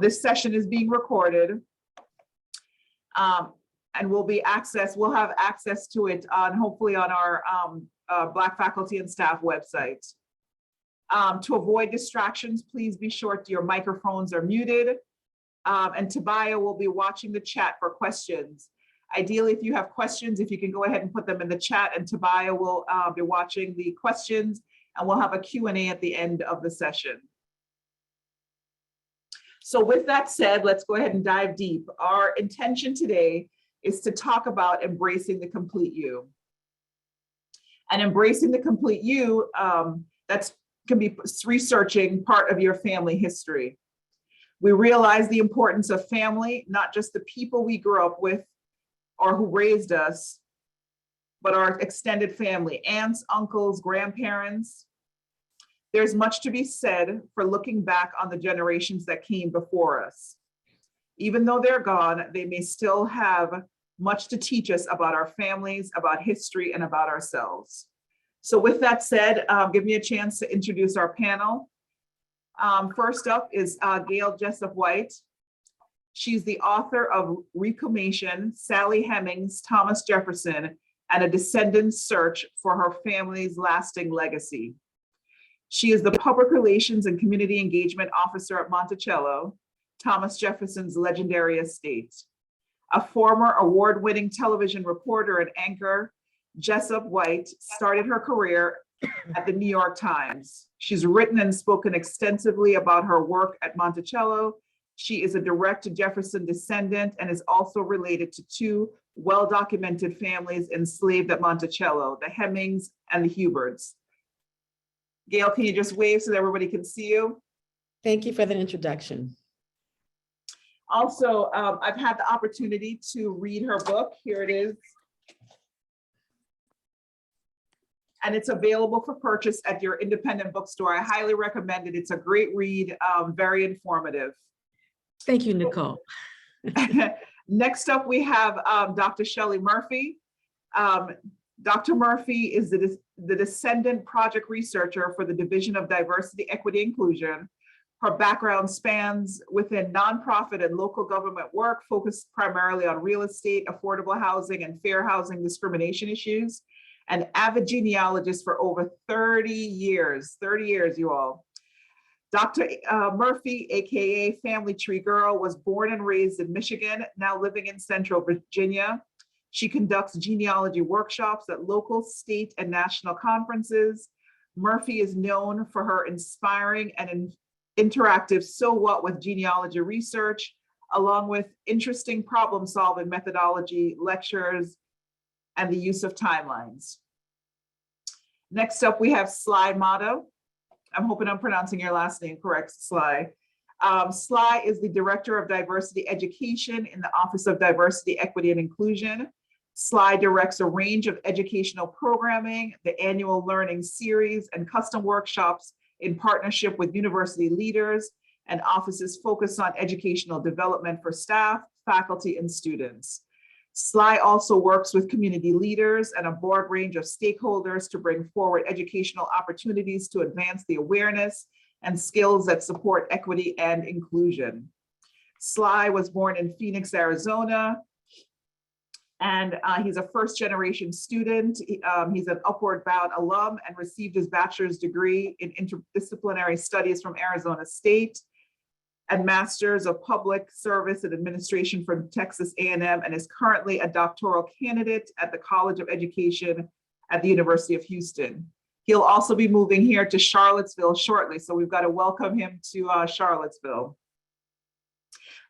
This session is being recorded. And we'll have access to it hopefully on our Black faculty and staff website. To avoid distractions, please be sure your microphones are muted. And Tabaya will be watching the chat for questions. Ideally, if you have questions, if you can go ahead and put them in the chat, and Tabaya will be watching the questions, and we'll have a Q&A at the end of the session. So with that said, let's go ahead and dive deep. Our intention today is to talk about embracing the complete you. And embracing the complete you, that can be researching part of your family history. We realize the importance of family, not just the people we grew up with or who raised us, but our extended family, aunts, uncles, grandparents. There's much to be said for looking back on the generations that came before us. Even though they're gone, they may still have much to teach us about our families, about history, and about ourselves. So with that said, give me a chance to introduce our panel. First up is Gail Jessup White. She's the author of Reclamation, Sally Hemings, Thomas Jefferson, and a Descendant's Search for Her Family's Lasting Legacy. She is the Public Relations and Community Engagement Officer at Monticello, Thomas Jefferson's legendary estate. A former award-winning television reporter and anchor, Jessup White started her career at the New York Times. She's written and spoken extensively about her work at Monticello. She is a direct Jefferson descendant and is also related to two well-documented families enslaved at Monticello, the Hemings and the Huberts. Gail, can you just wave so that everybody can see you? Thank you for the introduction. Also, I've had the opportunity to read her book. Here it is. And it's available for purchase at your independent bookstore. I highly recommend it. It's a great read, very informative. Thank you, Nicole. Next up, we have Dr. Shelley Murphy. Dr. Murphy is the Descendant Project Researcher for the Division of Diversity, Equity, Inclusion. Her background spans within nonprofit and local government work, focused primarily on real estate, affordable housing, and fair housing discrimination issues. An avid genealogist for over 30 years, you all. Dr. Murphy, AKA Family Tree Girl, was born and raised in Michigan, now living in Central Virginia. She conducts genealogy workshops at local, state, and national conferences. Murphy is known for her inspiring and interactive So What with genealogy research, along with interesting problem-solving methodology, lectures, and the use of timelines. Next up, we have Sly Motto. I'm hoping I'm pronouncing your last name correct, Sly. Sly is the Director of Diversity Education in the Office of Diversity, Equity, and Inclusion. Sly directs a range of educational programming, the annual learning series, and custom workshops in partnership with university leaders and offices focused on educational development for staff, faculty, and students. Sly also works with community leaders and a broad range of stakeholders to bring forward educational opportunities to advance the awareness and skills that support equity and inclusion. Sly was born in Phoenix, Arizona, and he's a first-generation student. He's an Upward Bound alum and received his bachelor's degree in interdisciplinary studies from Arizona State and Master's of Public Service and Administration from Texas A&M, and is currently a doctoral candidate at the College of Education at the University of Houston. He'll also be moving here to Charlottesville shortly, so we've got to welcome him to Charlottesville.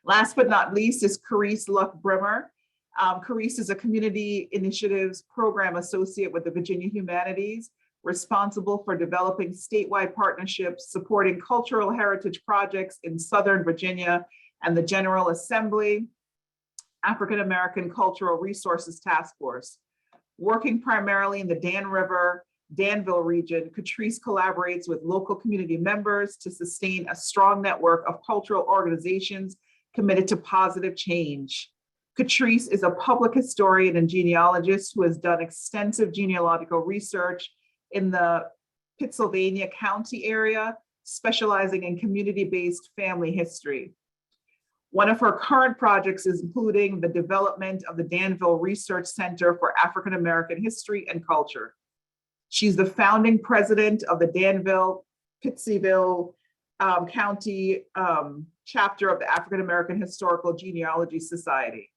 Last but not least is Carice Luck-Brimmer. Carice is a Community Initiatives Program Associate with the Virginia Humanities, responsible for developing statewide partnerships, supporting cultural heritage projects in Southern Virginia and the General Assembly, African American Cultural Resources Task Force. Working primarily in the Dan River, Danville region, Catrice collaborates with local community members to sustain a strong network of cultural organizations committed to positive change. Catrice is a public historian and genealogist who has done extensive genealogical research in the Pittsylvania County area, specializing in community-based family history. One of her current projects is including the development of the Danville Research Center for African American History and Culture. She's the founding president of the Danville, Pittsville County chapter of the African American Historical Genealogy Society.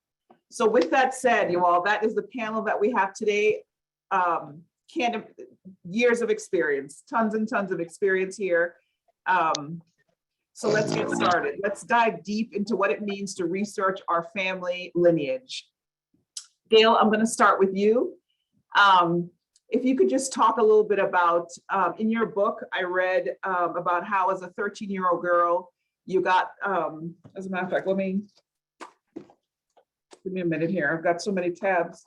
So with that said, you all, that is the panel that we have today. Years of experience, tons and tons of experience here. So let's get started. Let's dive deep into what it means to research our family lineage. Gail, I'm going to start with you. If you could just talk a little bit about, in your book, I read about how as a 13-year-old girl, you got, as a matter of fact, give me a minute here. I've got so many tabs.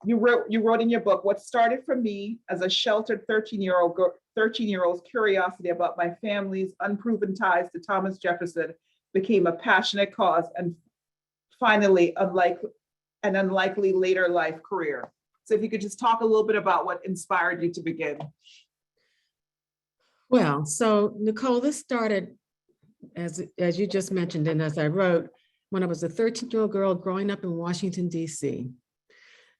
You wrote in your book, what started for me as a sheltered 13-year-old's curiosity about my family's unproven ties to Thomas Jefferson became a passionate cause and finally an unlikely later life career. So if you could just talk a little bit about what inspired you to begin. Well, so Nicole, this started, as you just mentioned, and as I wrote, when I was a 13-year-old girl growing up in Washington, D.C.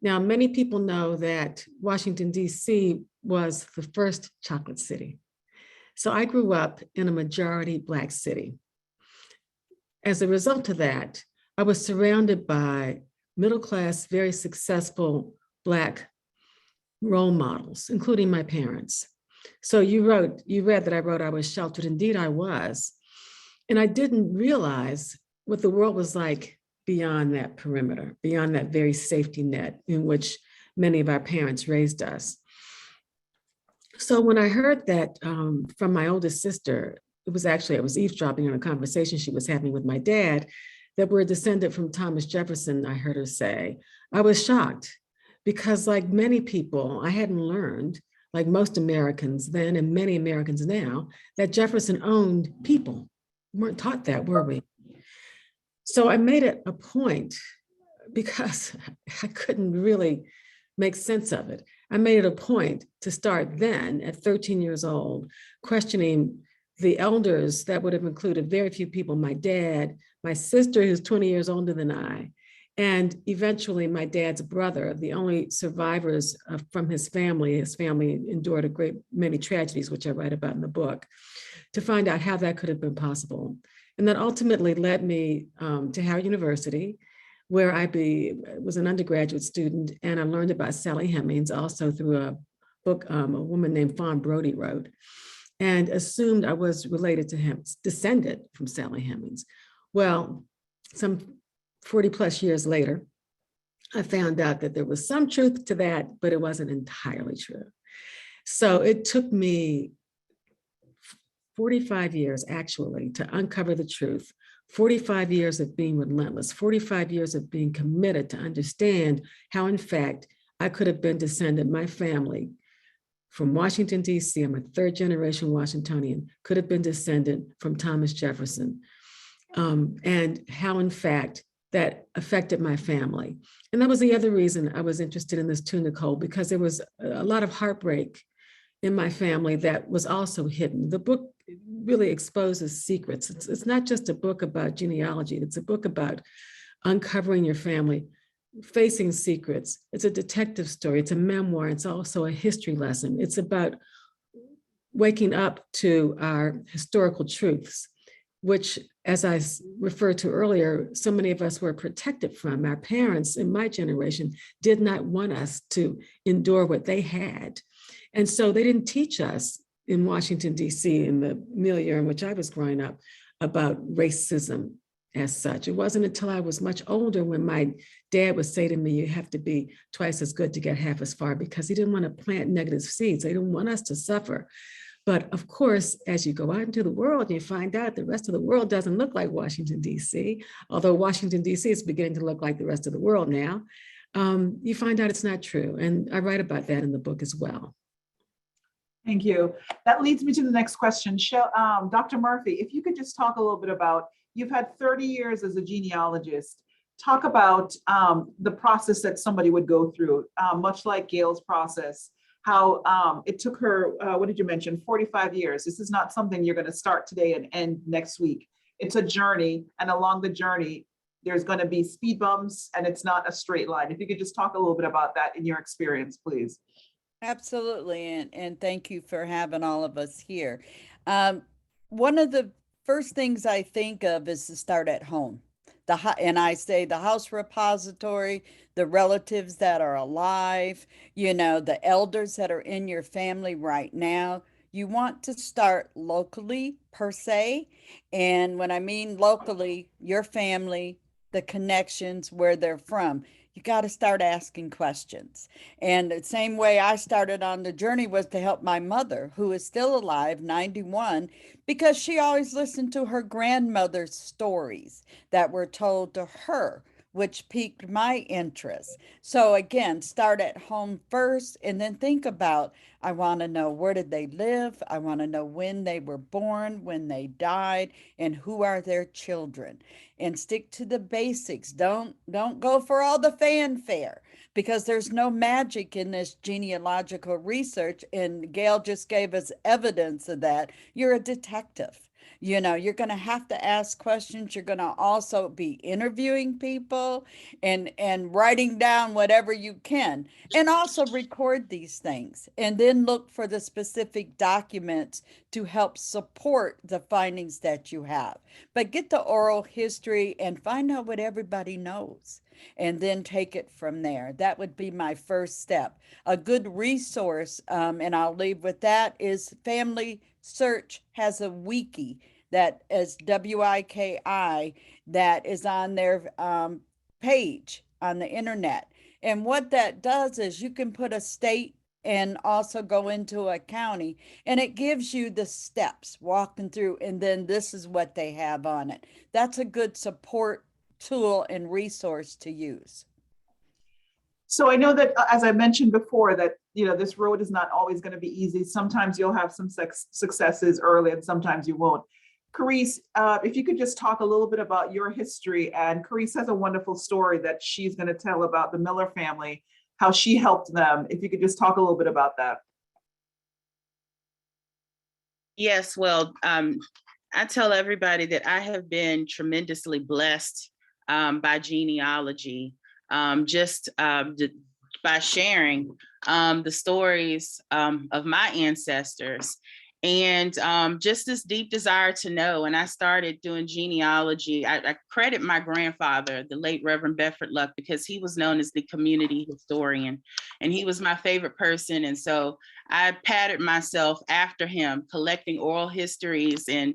Now, many people know that Washington, D.C. was the first chocolate city. So I grew up in a majority Black city. As a result of that, I was surrounded by middle-class, very successful Black role models, including my parents. So you read that I wrote I was sheltered. Indeed, I was. And I didn't realize what the world was like beyond that perimeter, beyond that very safety net in which many of our parents raised us. So when I heard that from my oldest sister, I was eavesdropping on a conversation she was having with my dad, that we're descended from Thomas Jefferson, I heard her say, I was shocked because like many people, I hadn't learned, like most Americans then and many Americans now, that Jefferson owned people. We weren't taught that, were we? So I made it a point, because I couldn't really make sense of it. I made it a point to start then at 13 years old, questioning the elders that would have included very few people, my dad, my sister who's 20 years older than I, and eventually my dad's brother, the only survivors from his family. His family endured a great many tragedies, which I write about in the book, to find out how that could have been possible. And that ultimately led me to Howard University, where I was an undergraduate student, and I learned about Sally Hemings also through a book a woman named Fawn Brodie wrote, and assumed I was related to him, descended from Sally Hemings. Well, some 40 plus years later, I found out that there was some truth to that, but it wasn't entirely true. So it took me 45 years actually to uncover the truth, 45 years of being relentless, 45 years of being committed to understand how in fact I could have been descended, my family from Washington, D.C., I'm a third generation Washingtonian, could have been descended from Thomas Jefferson, and how in fact that affected my family. And that was the other reason I was interested in this too, Nicole, because there was a lot of heartbreak in my family that was also hidden. The book really exposes secrets. It's not just a book about genealogy, it's a book about uncovering your family, facing secrets. It's a detective story, it's a memoir, it's also a history lesson. It's about waking up to our historical truths, which, as I referred to earlier, so many of us were protected from. Our parents in my generation did not want us to endure what they had. And so they didn't teach us in Washington, D.C., in the milieu in which I was growing up, about racism as such. It wasn't until I was much older when my dad would say to me, you have to be twice as good to get half as far, because he didn't want to plant negative seeds. They didn't want us to suffer. But of course, as you go out into the world, you find out the rest of the world doesn't look like Washington, D.C., although Washington, D.C. is beginning to look like the rest of the world now. You find out it's not true. And I write about that in the book as well. Thank you. That leads me to the next question. Dr. Murphy, if you could just talk a little bit about, you've had 30 years as a genealogist. Talk about the process that somebody would go through, much like Gail's process, how it took her, what did you mention, 45 years. This is not something you're going to start today and end next week. it's a journey, and along the journey, there's going to be speed bumps and it's not a straight line. If you could just talk a little bit about that in your experience, please. Absolutely, and thank you for having all of us here. Um, One of the first things I think of is to start at home. And I say the house repository, the relatives that are alive, the elders that are in your family right now. You want to start locally per se. And when I mean locally, your family, the connections, where they're from. You got to start asking questions. And the same way I started on the journey was to help my mother, who is still alive, 91, because she always listened to her grandmother's stories that were told to her, which piqued my interest. So again, start at home first and then think about, I want to know, where did they live? I want to know when they were born, when they died, and who are their children. And stick to the basics. Don't go for all the fanfare, because there's no magic in this genealogical research. And Gail just gave us evidence of that. You're a detective. You're going to have to ask questions. You're going to also be interviewing people and writing down whatever you can, and also record these things, and then look for the specific documents to help support the findings that you have. But get the oral history and find out what everybody knows, and then take it from there. That would be my first step. A good resource, and I'll leave with that, is Family Search has a wiki that is WIKI that is on their page on the internet. And what that does is you can put a state and also go into a county, and it gives you the steps walking through, and then this is what they have on it. That's a good support tool and resource to use. So I know that, as I mentioned before, that this road is not always going to be easy. Sometimes you'll have some successes early, and sometimes you won't. Carice, if you could just talk a little bit about your history. And Carice has a wonderful story that she's going to tell about the Miller family, how she helped them. If you could just talk a little bit about that. Yes, well, I tell everybody that I have been tremendously blessed by genealogy, just by sharing the stories of my ancestors. And just this deep desire to know. And I started doing genealogy. I credit my grandfather, the late Reverend Bedford Luck, because he was known as the community historian, and he was my favorite person. And so I patterned myself after him, collecting oral histories and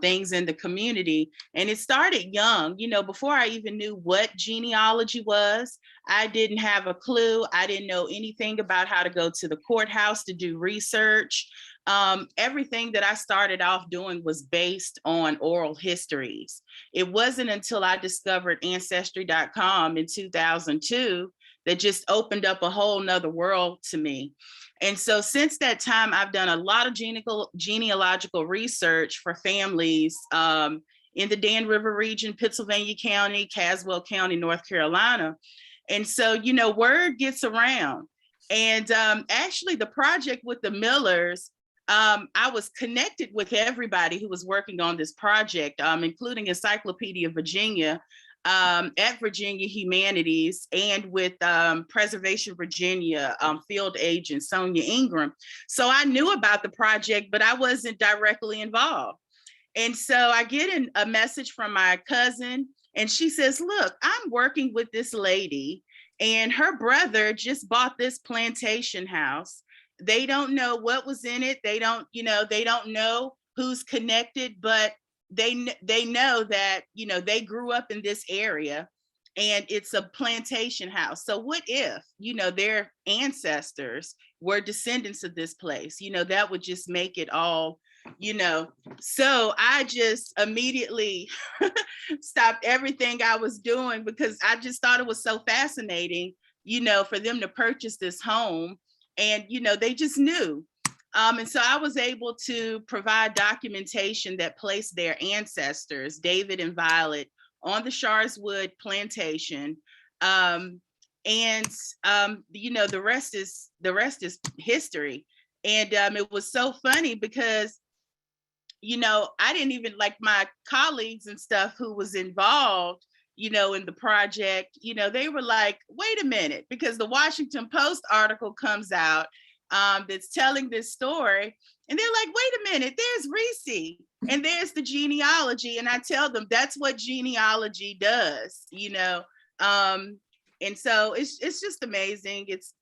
things in the community. And it started young. Before I even knew what genealogy was, I didn't have a clue. I didn't know anything about how to go to the courthouse to do research. Everything that I started off doing was based on oral histories. It wasn't until I discovered Ancestry.com in 2002 that just opened up a whole nother world to me. And so since that time, I've done a lot of genealogical research for families in the Dan River region, Pittsylvania County, Caswell County, North Carolina. And so, word gets around. And actually the project with the Millers, I was connected with everybody who was working on this project, including Encyclopedia Virginia, at Virginia Humanities, and with Preservation Virginia field agent Sonia Ingram. So I knew about the project, but I wasn't directly involved. And so I get a message from my cousin, and she says, look, I'm working with this lady, and her brother just bought this plantation house. They don't know what was in it. They don't know who's connected, but they know that, they grew up in this area, and it's a plantation house. So what if, their ancestors were descendants of this place? That would just make it all, So I just immediately stopped everything I was doing, because I just thought it was so fascinating, for them to purchase this home. And, they just knew. And so I was able to provide documentation that placed their ancestors, David and Violet, on the Sharswood plantation. The rest is history. And it was so funny because I didn't even like my colleagues and stuff who was involved, in the project, they were like, wait a minute, because the Washington Post article comes out that's telling this story. And they're like, wait a minute, there's Reese and there's the genealogy. And I tell them that's what genealogy does, and so it's just amazing. It's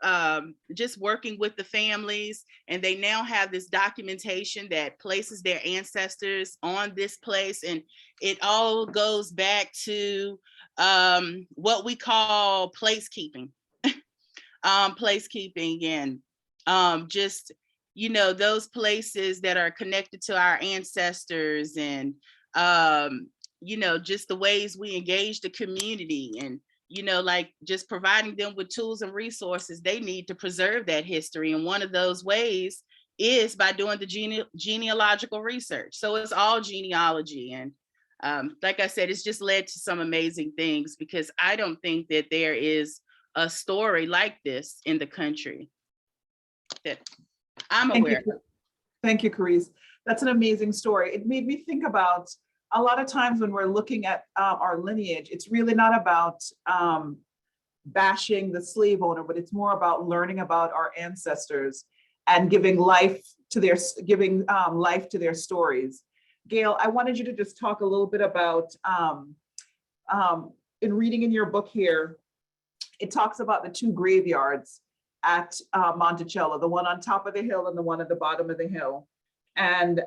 just working with the families, and they now have this documentation that places their ancestors on this place, and it all goes back to what we call placekeeping, and just those places that are connected to our ancestors, and just the ways we engage the community, and like just providing them with tools and resources they need to preserve that history. And one of those ways is by doing the genealogical research. So it's all genealogy. And like I said, it's just led to some amazing things, because I don't think that there is a story like this in the country that I'm aware of. Thank you, Carice. That's an amazing story. It made me think about a lot of times when we're looking at our lineage, it's really not about bashing the slave owner, but it's more about learning about our ancestors and giving life to their stories. Gail, I wanted you to just talk a little bit about, in reading in your book here, it talks about the two graveyards at Monticello, the one on top of the hill and the one at the bottom of the hill. And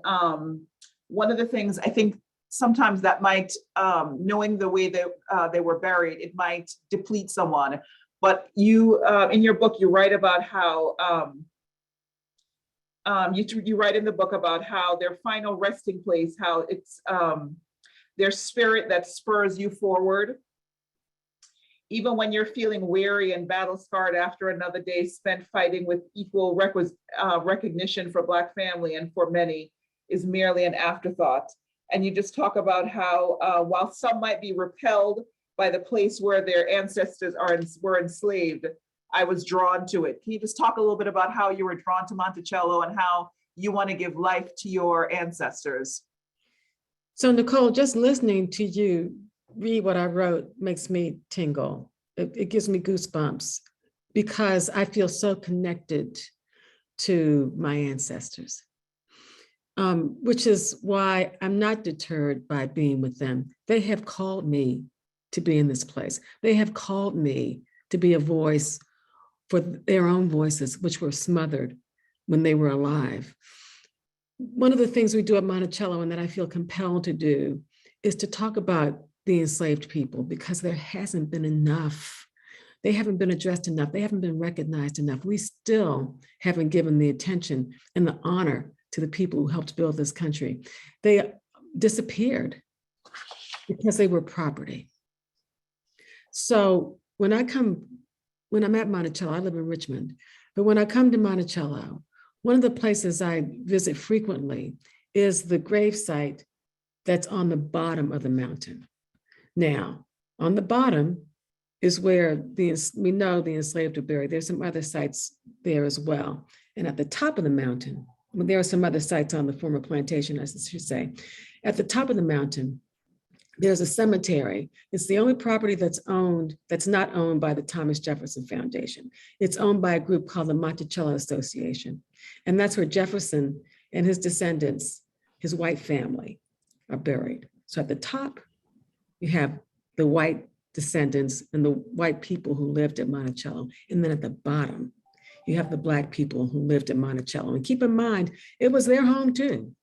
one of the things I think sometimes that might, knowing the way that they were buried, it might deplete someone. But you, in your book, you write about how, you write in the book about how their final resting place, how it's their spirit that spurs you forward. Even when you're feeling weary and battle scarred after another day spent fighting with equal recognition for Black family and for many is merely an afterthought. And you just talk about how while some might be repelled by the place where their ancestors were enslaved, I was drawn to it. Can you just talk a little bit about how you were drawn to Monticello and how you want to give life to your ancestors? So Nicole, just listening to you read what I wrote makes me tingle. It gives me goosebumps because I feel so connected to my ancestors, which is why I'm not deterred by being with them. They have called me to be in this place. They have called me to be a voice for their own voices, which were smothered when they were alive. One of the things we do at Monticello and that I feel compelled to do is to talk about the enslaved people, because there hasn't been enough. They haven't been addressed enough. They haven't been recognized enough. We still haven't given the attention and the honor to the people who helped build this country. They disappeared because they were property. So when I'm at Monticello, I live in Richmond, but when I come to Monticello, one of the places I visit frequently is the gravesite that's on the bottom of the mountain. Now, on the bottom is where we know the enslaved are buried. There's some other sites there as well. And at the top of the mountain, there are some other sites on the former plantation, I should say. At the top of the mountain, there's a cemetery. It's the only property that's not owned by the Thomas Jefferson Foundation. It's owned by a group called the Monticello Association. And that's where Jefferson and his descendants, his white family, are buried. So at the top, you have the white descendants and the white people who lived at Monticello. And then at the bottom, you have the Black people who lived at Monticello. And keep in mind, it was their home too.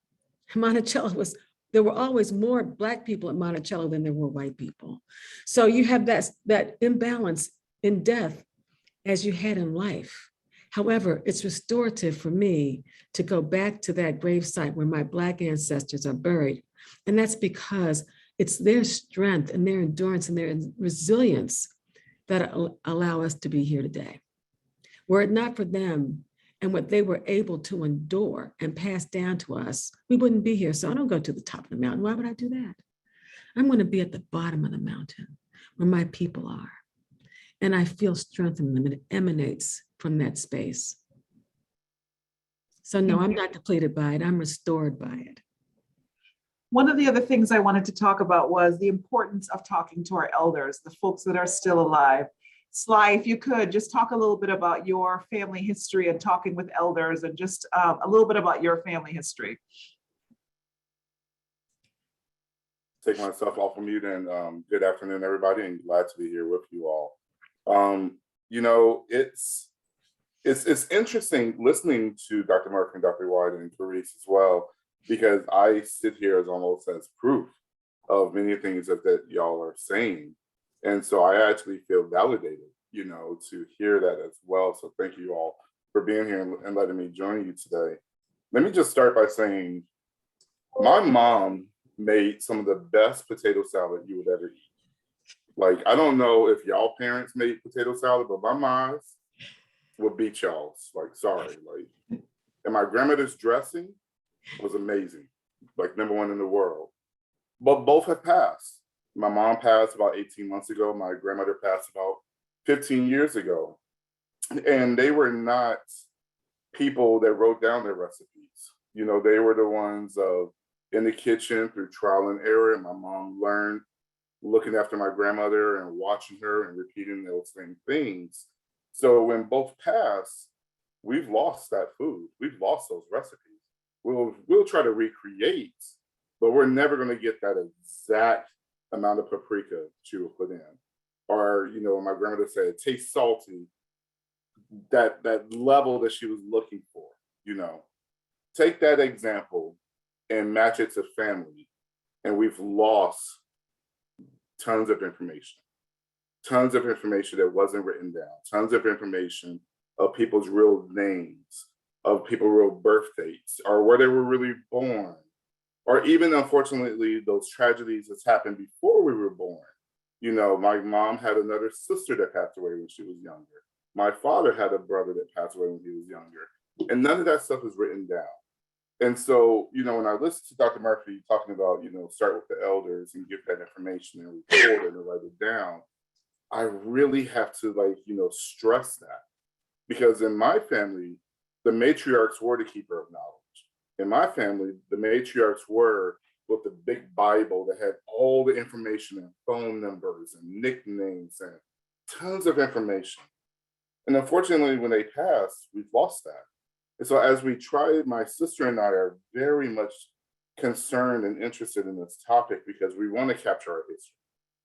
There were always more Black people at Monticello than there were white people. So you have that imbalance in death as you had in life. However, it's restorative for me to go back to that gravesite where my Black ancestors are buried. And that's because it's their strength and their endurance and their resilience that allow us to be here today. Were it not for them and what they were able to endure and pass down to us, we wouldn't be here. So I don't go to the top of the mountain. Why would I do that? I'm going to be at the bottom of the mountain where my people are. And I feel strength in them, and it emanates from that space. So no, I'm not depleted by it. I'm restored by it. One of the other things I wanted to talk about was the importance of talking to our elders, the folks that are still alive. Sly, if you could just talk a little bit about your family history and talking with elders, and just a little bit about your family history. Take myself off of mute, and good afternoon, everybody, and glad to be here with you all. You know, it's interesting listening to Dr. Murphy and Dr. White and Clarice as well, because I sit here as almost as proof of many things that y'all are saying. And so I actually feel validated, you know, to hear that as well. So thank you all for being here and letting me join you today. Let me just start by saying my mom made some of the best potato salad you would ever eat. Like, I don't know if y'all parents made potato salad, but my mom's would beat y'all's. Like, sorry. Like, and my grandmother's dressing was amazing, like #1 in the world. But both have passed. My mom passed about 18 months ago. My grandmother passed about 15 years ago. And they were not people that wrote down their recipes. You know, they were the ones in the kitchen through trial and error. And my mom learned looking after my grandmother and watching her and repeating those same things. So when both passed, we've lost that food. We've lost those recipes. We'll try to recreate, but we're never going to get that exact amount of paprika she will put in. Or, you know, my grandmother said, it tastes salty, that level that she was looking for, you know. Take that example and match it to family, and we've lost tons of information that wasn't written down, tons of information of people's real names, of people's real birth dates, or where they were really born, or even, unfortunately, those tragedies that's happened before we were born. You know, my mom had another sister that passed away when she was younger. My father had a brother that passed away when he was younger. And none of that stuff is written down. And so, you know, when I listen to Dr. Murphy talking about, you know, start with the elders and give that information and record it and write it down, I really have to, like, you know, stress that. Because in my family, the matriarchs were the keeper of knowledge. In my family, the matriarchs were with the big Bible that had all the information and phone numbers and nicknames and tons of information. And unfortunately, when they passed, we've lost that. And so as we try, my sister and I are very much concerned and interested in this topic because we want to capture our history.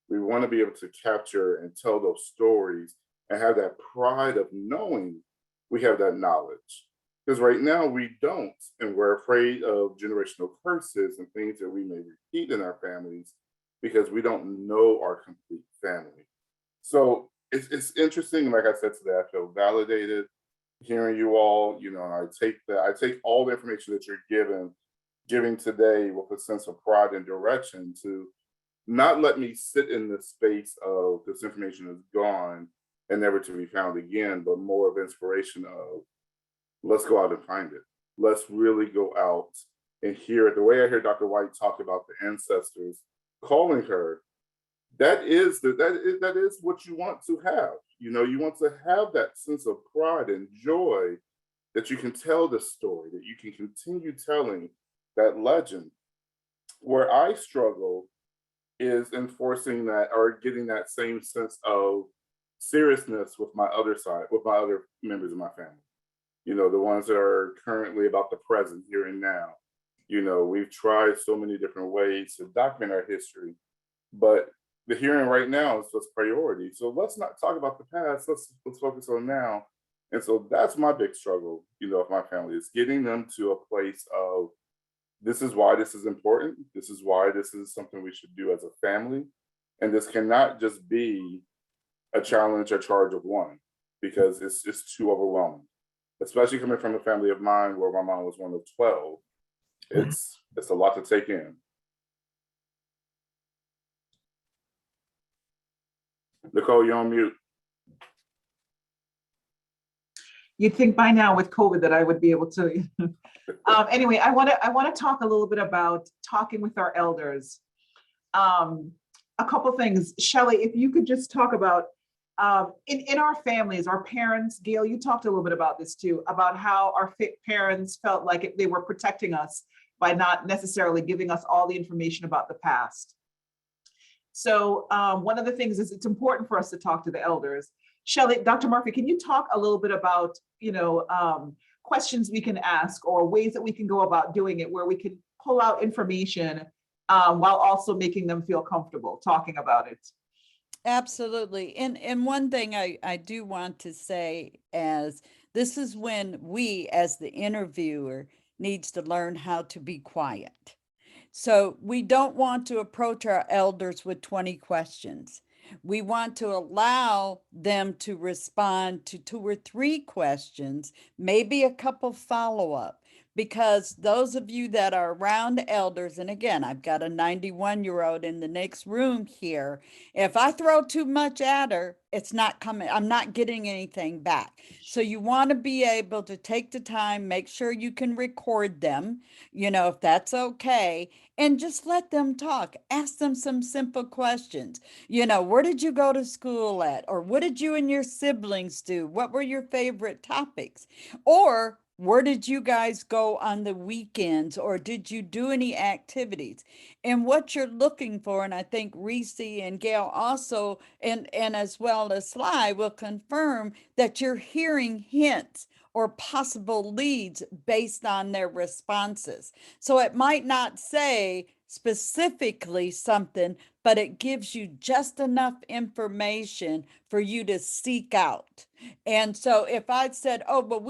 We want to be able to capture and tell those stories and have that pride of knowing we have that knowledge. Because right now we don't, and we're afraid of generational curses and things that we may repeat in our families because we don't know our complete family. So it's interesting. Like I said today, I feel validated hearing you all, you know, and I take all the information that you're giving today with a sense of pride and direction to not let me sit in this space of this information is gone and never to be found again, but more of inspiration of let's go out and find it. Let's really go out and hear it. The way I hear Dr. White talk about the ancestors calling her, that is what you want to have. You know, you want to have that sense of pride and joy that you can tell the story, that you can continue telling that legend. Where I struggle is enforcing that or getting that same sense of seriousness with my other side, with my other members of my family. You know, the ones that are currently about the present, here and now. You know, we've tried so many different ways to document our history, but the here and right now is what's priority. So let's not talk about the past. Let's focus on now. And so that's my big struggle, you know, with my family, is getting them to a place of this is why this is important. This is why this is something we should do as a family. And this cannot just be a challenge, a charge of one, because it's too overwhelming. Especially coming from a family of mine where my mom was one of 12. It's a lot to take in. Nicole, you're on mute. You'd think by now with COVID that I would be able to. Anyway, I want to talk a little bit about talking with our elders. A couple things, Shelley, if you could just talk about in our families, our parents. Gail, you talked a little bit about this too, about how our parents felt like they were protecting us by not necessarily giving us all the information about the past. So one of the things is it's important for us to talk to the elders. Shelley, Dr. Murphy, can you talk a little bit about, questions we can ask or ways that we can go about doing it where we can pull out information while also making them feel comfortable talking about it? Absolutely. And one thing I do want to say as this is when we as the interviewer needs to learn how to be quiet. So we don't want to approach our elders with 20 questions. We want to allow them to respond to 2 or 3 questions, maybe a couple follow-up. Because those of you that are around elders, and again, I've got a 91-year-old in the next room here. If I throw too much at her, it's not coming, I'm not getting anything back. So you want to be able to take the time, make sure you can record them, if that's okay, and just let them talk. Ask them some simple questions. Where did you go to school at? Or what did you and your siblings do? What were your favorite topics? Or where did you guys go on the weekends, or did you do any activities? And what you're looking for, and I think Reese and Gail also, and as well as Sly will confirm that you're hearing hints or possible leads based on their responses. So it might not say specifically something, but it gives you just enough information for you to seek out. And so if I said, oh, but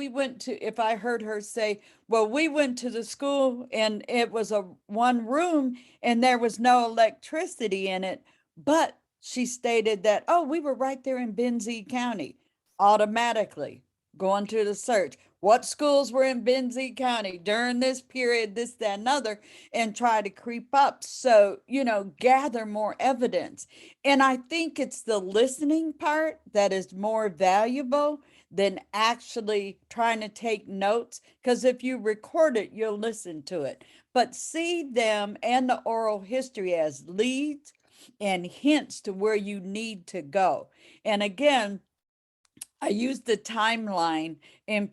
if I heard her say, well, we went to the school and it was a one room and there was no electricity in it, but she stated that, oh, we were right there in Benzie County, automatically going to the search. What schools were in Benzie County during this period, this, that, and other, and try to creep up. So, gather more evidence. And I think it's the listening part that is more valuable than actually trying to take notes. Because if you record it, you'll listen to it. But see them and the oral history as leads and hints to where you need to go. And again, I use the timeline and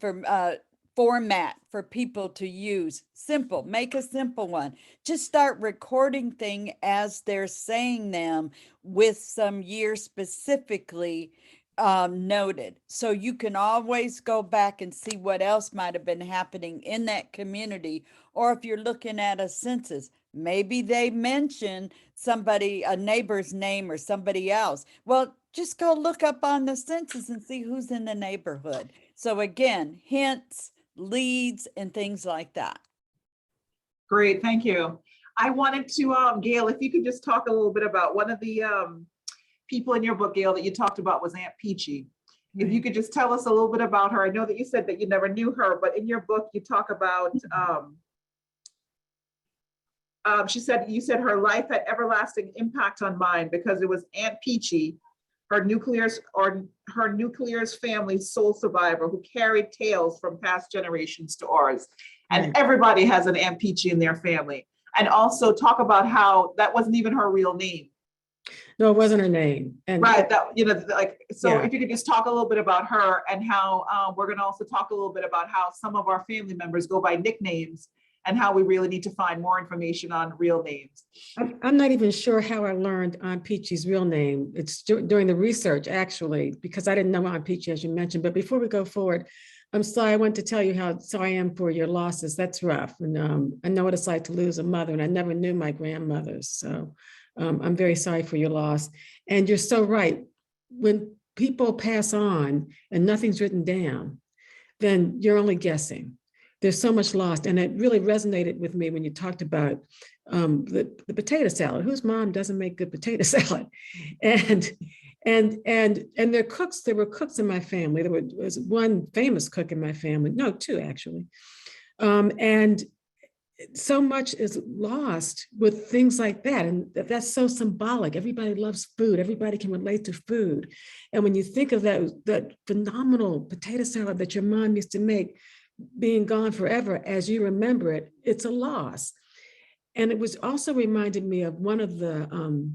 format for people to use. Simple, make a simple one. Just start recording things as they're saying them with some years specifically noted. So you can always go back and see what else might have been happening in that community. Or if you're looking at a census, maybe they mention somebody, a neighbor's name or somebody else. Well, just go look up on the census and see who's in the neighborhood. So again, hints, leads, and things like that. Great, thank you. I wanted to, Gail, if you could just talk a little bit about one of the people in your book, Gail, that you talked about was Aunt Peachy. If you could just tell us a little bit about her. I know that you said that you never knew her, but in your book, you talk about, you said her life had everlasting impact on mine because it was Aunt Peachy, her nuclear's family's sole survivor who carried tales from past generations to ours. And everybody has an Aunt Peachy in their family. And also talk about how that wasn't even her real name. No, it wasn't her name. And right, that, so Yeah. if you could just talk a little bit about her and how we're gonna also talk a little bit about how some of our family members go by nicknames and how we really need to find more information on real names. I'm not even sure how I learned Aunt Peachy's real name. It's during the research, actually, because I didn't know Aunt Peachy, as you mentioned. But before we go forward, I'm sorry, I want to tell you how sorry I am for your losses. That's rough. And I know what it's like to lose a mother, and I never knew my grandmothers. So I'm very sorry for your loss. And you're so right. When people pass on and nothing's written down, then you're only guessing. There's so much lost. And it really resonated with me when you talked about the potato salad. Whose mom doesn't make good potato salad? And there were cooks in my family. There was one famous cook in my family. No, two actually. And so much is lost with things like that. And that's so symbolic. Everybody loves food. Everybody can relate to food. And when you think of that phenomenal potato salad that your mom used to make, being gone forever as you remember it, it's a loss. And it was also reminded me of one of the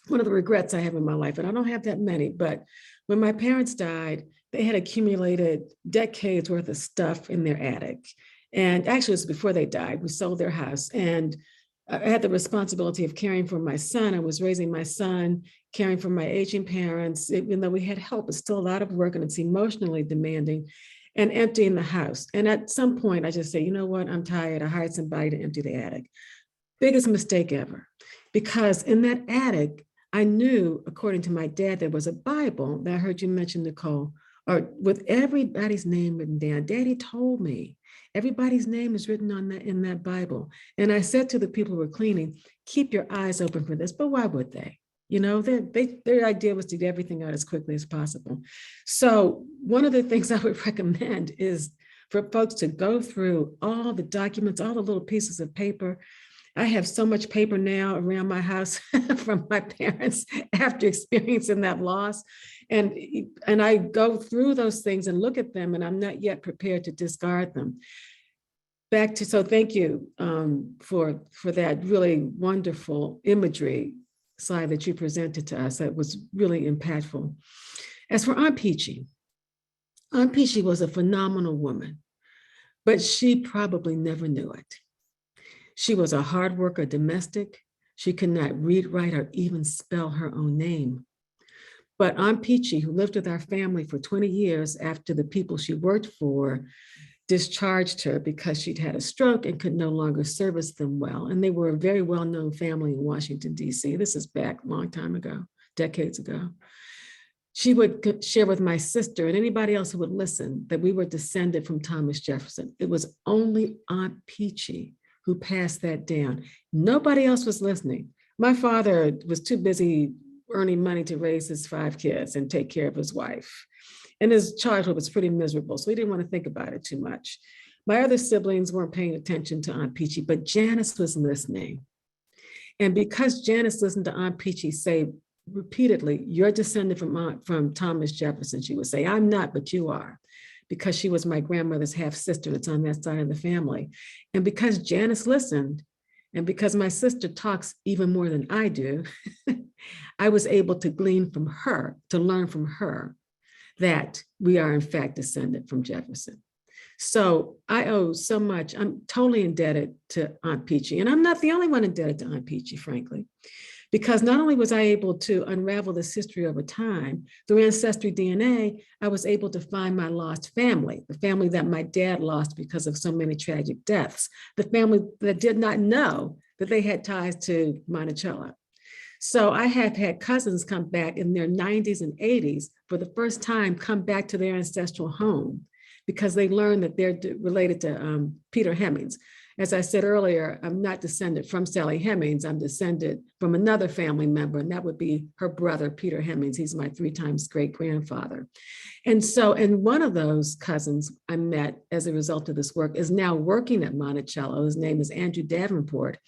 regrets I have in my life, and I don't have that many, but when my parents died, they had accumulated decades worth of stuff in their attic. And actually, it was before they died. We sold their house. And I had the responsibility of caring for my son. I was raising my son, caring for my aging parents. Even though we had help, it's still a lot of work and it's emotionally demanding, and emptying the house. And at some point, I just say, you know what? I'm tired. I hired somebody to empty the attic. Biggest mistake ever. Because in that attic, I knew, according to my dad, there was a Bible that I heard you mention, Nicole, or with everybody's name written down. Daddy told me everybody's name is written on that in that Bible. And I said to the people who were cleaning, keep your eyes open for this. But why would they? You know, their idea was to get everything out as quickly as possible. So one of the things I would recommend is for folks to go through all the documents, all the little pieces of paper. I have so much paper now around my house from my parents after experiencing that loss. And I go through those things and look at them, and I'm not yet prepared to discard them. So thank you for that really wonderful imagery slide that you presented to us. That was really impactful. As for Aunt Peachy was a phenomenal woman, but she probably never knew it. She was a hard worker domestic. She could not read, write, or even spell her own name. But Aunt Peachy, who lived with our family for 20 years after the people she worked for discharged her because she'd had a stroke and could no longer service them well. And they were a very well-known family in Washington, D.C. This is back a long time ago, decades ago. She would share with my sister and anybody else who would listen that we were descended from Thomas Jefferson. It was only Aunt Peachy who passed that down. Nobody else was listening. My father was too busy earning money to raise his 5 kids and take care of his wife. And his childhood was pretty miserable, so he didn't want to think about it too much. My other siblings weren't paying attention to Aunt Peachy, but Janice was listening. And because Janice listened to Aunt Peachy say repeatedly, you're descended from Thomas Jefferson, she would say, I'm not, but you are. Because she was my grandmother's half sister, it's on that side of the family. And because Janice listened, and because my sister talks even more than I do, I was able to glean from her, to learn from her that we are in fact descended from Jefferson. So I owe so much. I'm totally indebted to Aunt Peachy. And I'm not the only one indebted to Aunt Peachy, frankly. Because not only was I able to unravel this history over time, through Ancestry DNA, I was able to find my lost family, the family that my dad lost because of so many tragic deaths, the family that did not know that they had ties to Monticello. So I have had cousins come back in their 90s and 80s for the first time, come back to their ancestral home because they learned that they're related to Peter Hemings. As I said earlier, I'm not descended from Sally Hemings. I'm descended from another family member, and that would be her brother, Peter Hemings. He's my 3 times great grandfather. And so, and one of those cousins I met as a result of this work is now working at Monticello. His name is Andrew Davenport,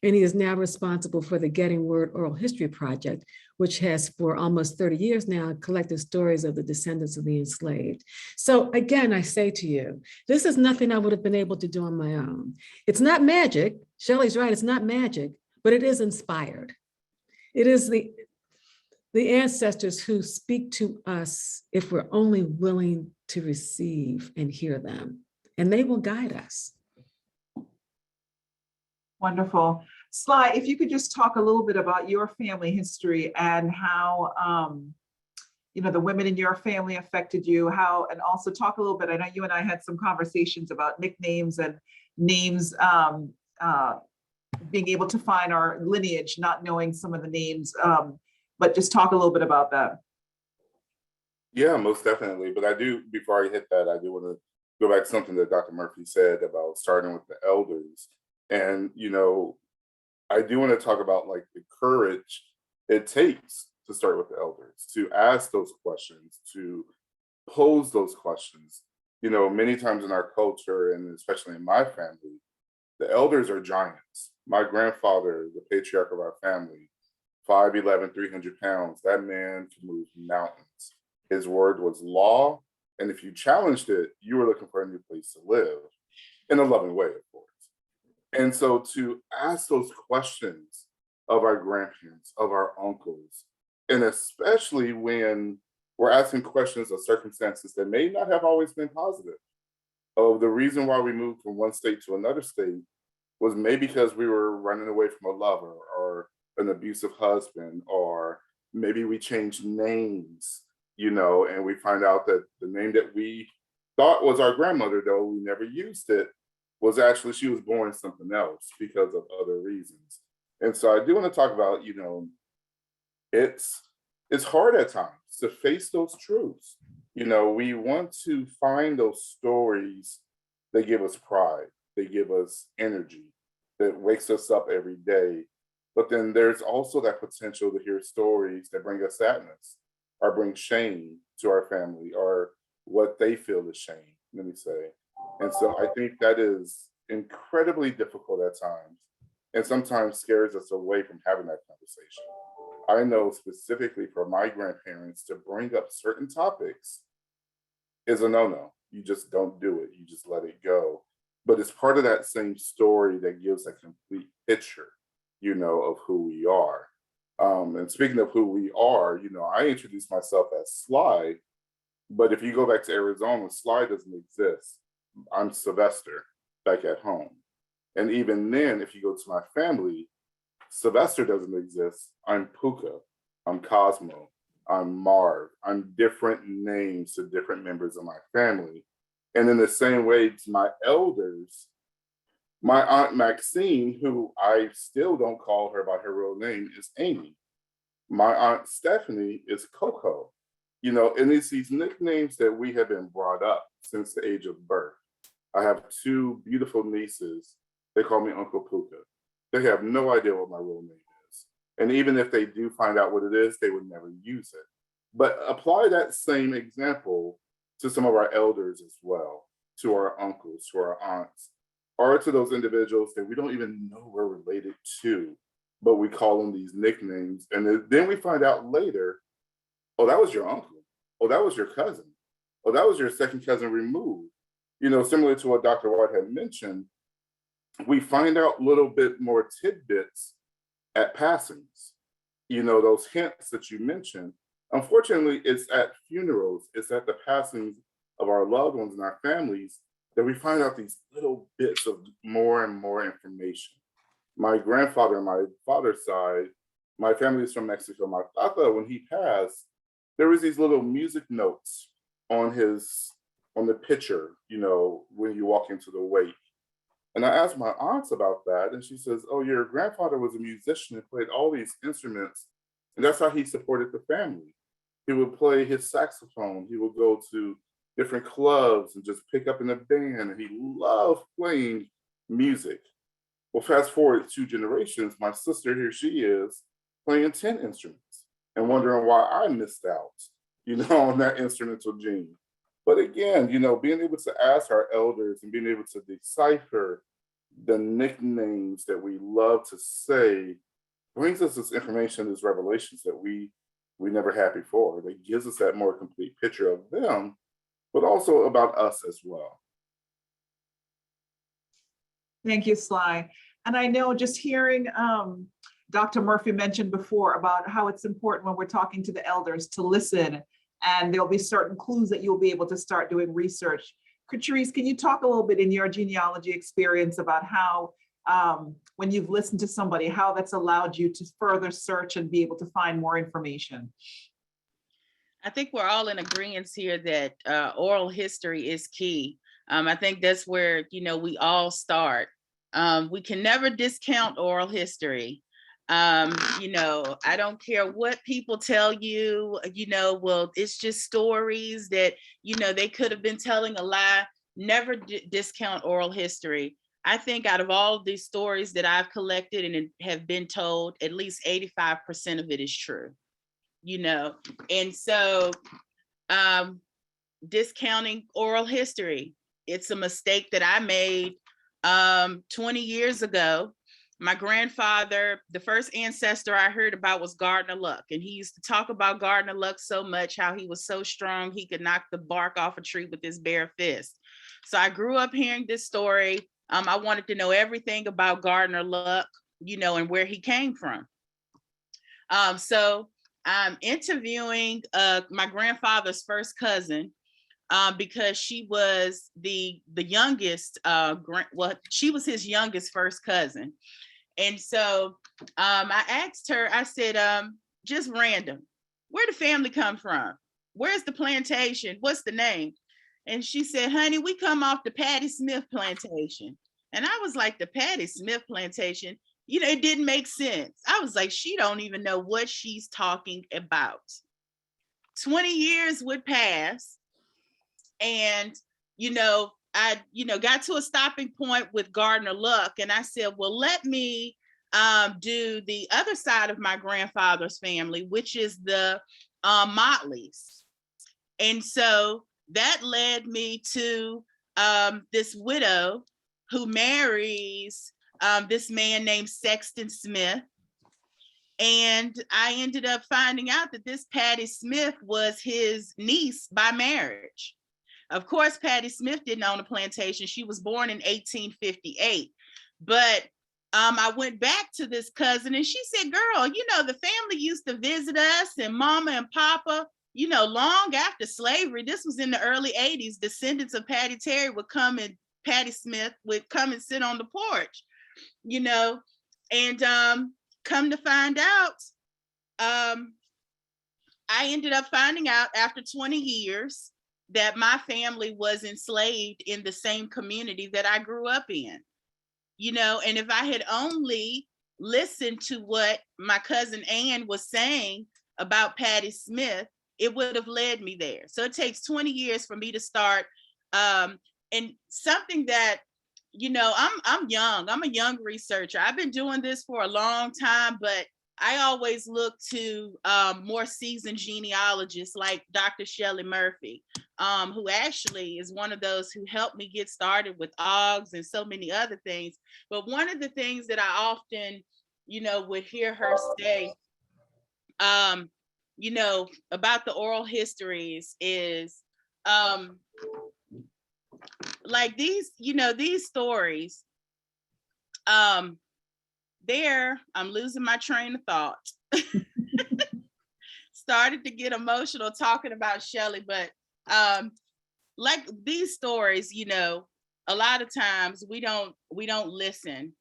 and he is now responsible for the Getting Word Oral History Project, which has for almost 30 years now collected stories of the descendants of the enslaved. So again, I say to you, this is nothing I would have been able to do on my own. It's not magic. Shelley's right, it's not magic, but it is inspired. It is the ancestors who speak to us if we're only willing to receive and hear them, and they will guide us. Wonderful. Sly, if you could just talk a little bit about your family history and how, the women in your family affected you, and also talk a little bit, I know you and I had some conversations about nicknames and names, being able to find our lineage, not knowing some of the names, but just talk a little bit about that. Yeah, most definitely. But before I hit that, I do want to go back to something that Dr. Murphy said about starting with the elders. And, I do want to talk about like the courage it takes to start with the elders, to ask those questions, to pose those questions. Many times in our culture, and especially in my family, the elders are giants. My grandfather, the patriarch of our family, 5'11", 300 pounds, that man could move mountains. His word was law. And if you challenged it, you were looking for a new place to live, in a loving way, of course. And so to ask those questions of our grandparents, of our uncles, and especially when we're asking questions of circumstances that may not have always been positive. of the reason why we moved from one state to another state was maybe because we were running away from a lover or an abusive husband, or maybe we changed names, and we find out that the name that we thought was our grandmother, though we never used it, was actually she was born something else because of other reasons. And so I do want to talk about, it's it's hard at times to face those truths. We want to find those stories that give us pride, they give us energy, that wakes us up every day. But then there's also that potential to hear stories that bring us sadness or bring shame to our family or what they feel is shame, let me say. And so I think that is incredibly difficult at times and sometimes scares us away from having that conversation. I know specifically for my grandparents to bring up certain topics is a no-no. You just don't do it. You just let it go. But it's part of that same story that gives a complete picture, of who we are. And speaking of who we are, I introduced myself as Sly, but if you go back to Arizona, Sly doesn't exist. I'm Sylvester back at home. And even then, if you go to my family, Sylvester doesn't exist. I'm Puka. I'm Cosmo. I'm Marv. I'm different names to different members of my family. And in the same way, to my elders, my Aunt Maxine, who I still don't call her by her real name, is Amy. My Aunt Stephanie is Coco. And it's these nicknames that we have been brought up since the age of birth. I have two beautiful nieces. They call me Uncle Puka. They have no idea what my real name is. And even if they do find out what it is, they would never use it. But apply that same example to some of our elders as well, to our uncles, to our aunts, or to those individuals that we don't even know we're related to, but we call them these nicknames. And then we find out later, oh, that was your uncle. Oh, that was your cousin. Oh, that was your second cousin removed. Similar to what Dr. White had mentioned, we find out a little bit more tidbits at passings. Those hints that you mentioned. Unfortunately, it's at funerals, it's at the passings of our loved ones and our families that we find out these little bits of more and more information. My grandfather on my father's side, my family is from Mexico. My father, when he passed, there was these little music notes on the picture, when you walk into the wake. And I asked my aunts about that, and she says, "Oh, your grandfather was a musician and played all these instruments, and that's how he supported the family. He would play his saxophone. He would go to different clubs and just pick up in a band, and he loved playing music." Well, fast forward 2 generations, my sister, here she is, playing 10 instruments and wondering why I missed out, on that instrumental gene. But again, being able to ask our elders and being able to decipher the nicknames that we love to say brings us this information, these revelations that we never had before. That gives us that more complete picture of them, but also about us as well. Thank you, Sly. And I know just hearing Dr. Murphy mentioned before about how it's important when we're talking to the elders to listen, and there'll be certain clues that you'll be able to start doing research. Catrice, can you talk a little bit in your genealogy experience about how, when you've listened to somebody, how that's allowed you to further search and be able to find more information? I think we're all in agreement here that oral history is key. I think that's where, we all start. We can never discount oral history. I don't care what people tell you, well, it's just stories that, they could have been telling a lie. Never discount oral history. I think out of all these stories that I've collected and have been told, at least 85% of it is true, and so discounting oral history, it's a mistake that I made 20 years ago. My grandfather, the first ancestor I heard about was Gardner Luck. And he used to talk about Gardner Luck so much, how he was so strong, he could knock the bark off a tree with his bare fist. So I grew up hearing this story. I wanted to know everything about Gardner Luck, and where he came from. So I'm interviewing my grandfather's first cousin, because she was the youngest, she was his youngest first cousin. And so I asked her, I said, just random, where the family come from? Where's the plantation? What's the name? And she said, honey, we come off the Patty Smith plantation. And I was like, the Patty Smith plantation? You know, it didn't make sense. I was like, she don't even know what she's talking about. 20 years would pass. And, I, got to a stopping point with Gardner Luck. And I said, well, let me do the other side of my grandfather's family, which is the Motleys. And so that led me to this widow who marries this man named Sexton Smith. And I ended up finding out that this Patty Smith was his niece by marriage. Of course, Patty Smith didn't own a plantation. She was born in 1858. But I went back to this cousin and she said, girl, the family used to visit us, and mama and papa, long after slavery, this was in the early 80s, descendants of Patty Terry would come, and Patty Smith would come and sit on the porch, and come to find out, I ended up finding out after 20 years that my family was enslaved in the same community that I grew up in, and if I had only listened to what my cousin Ann was saying about Patty Smith, it would have led me there. So it takes 20 years for me to start. And something that, I'm young, I'm a young researcher. I've been doing this for a long time, but I always look to more seasoned genealogists like Dr. Shelley Murphy, who actually is one of those who helped me get started with OGS and so many other things. But one of the things that I often, would hear her say, about the oral histories is like these, these stories, I'm losing my train of thought. Started to get emotional talking about Shelley, but like these stories, a lot of times we don't listen.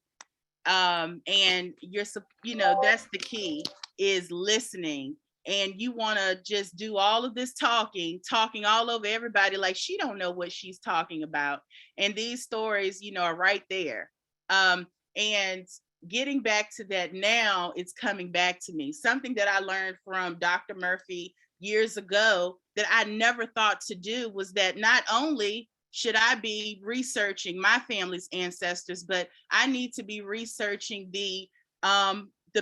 And that's the key, is listening. And you want to just do all of this talking all over everybody like she don't know what she's talking about. And these stories, are right there. And getting back to that now, it's coming back to me. Something that I learned from Dr. Murphy years ago that I never thought to do was that not only should I be researching my family's ancestors, but I need to be researching the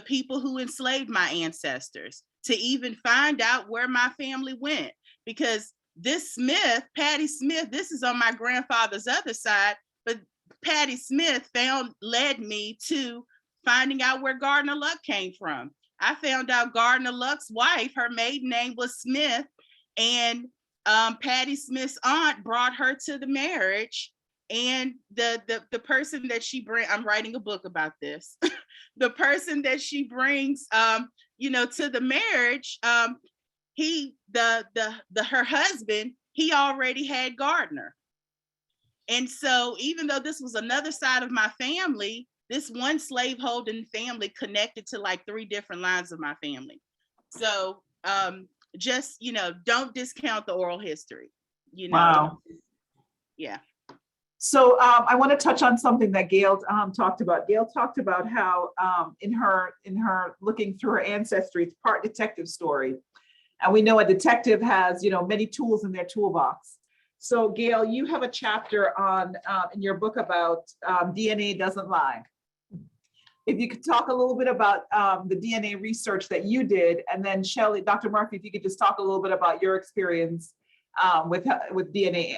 people who enslaved my ancestors, to even find out where my family went. Because this Smith, Patty Smith, this is on my grandfather's other side, but Patty Smith led me to finding out where Gardner Luck came from. I found out Gardner Luck's wife, her maiden name was Smith, and Patty Smith's aunt brought her to the marriage. And the person that she I'm writing a book about this. The person that she brings, to the marriage, her husband, he already had Gardner. And so even though this was another side of my family, this one slaveholding family connected to like 3 different lines of my family. So just, don't discount the oral history, Wow. Yeah. So I want to touch on something that Gail talked about. Gail talked about how in her looking through her ancestry, it's part detective story. And we know a detective has, many tools in their toolbox. So Gail, you have a chapter on in your book about DNA doesn't lie. If you could talk a little bit about the DNA research that you did, and then Shelley, Dr. Murphy, if you could just talk a little bit about your experience with DNA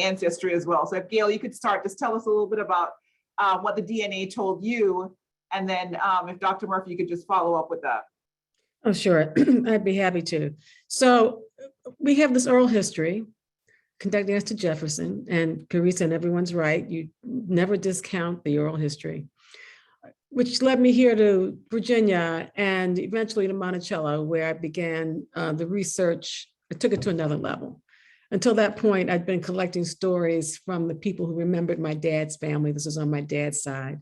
ancestry as well. So if Gail, you could start, just tell us a little bit about what the DNA told you, and then if Dr. Murphy, you could just follow up with that. Oh, sure. I'd be happy to. So we have this oral history conducting us to Jefferson, and Carissa and everyone's right. You never discount the oral history, which led me here to Virginia and eventually to Monticello, where I began the research I took it to another level. Until that point, I'd been collecting stories from the people who remembered my dad's family. This was on my dad's side,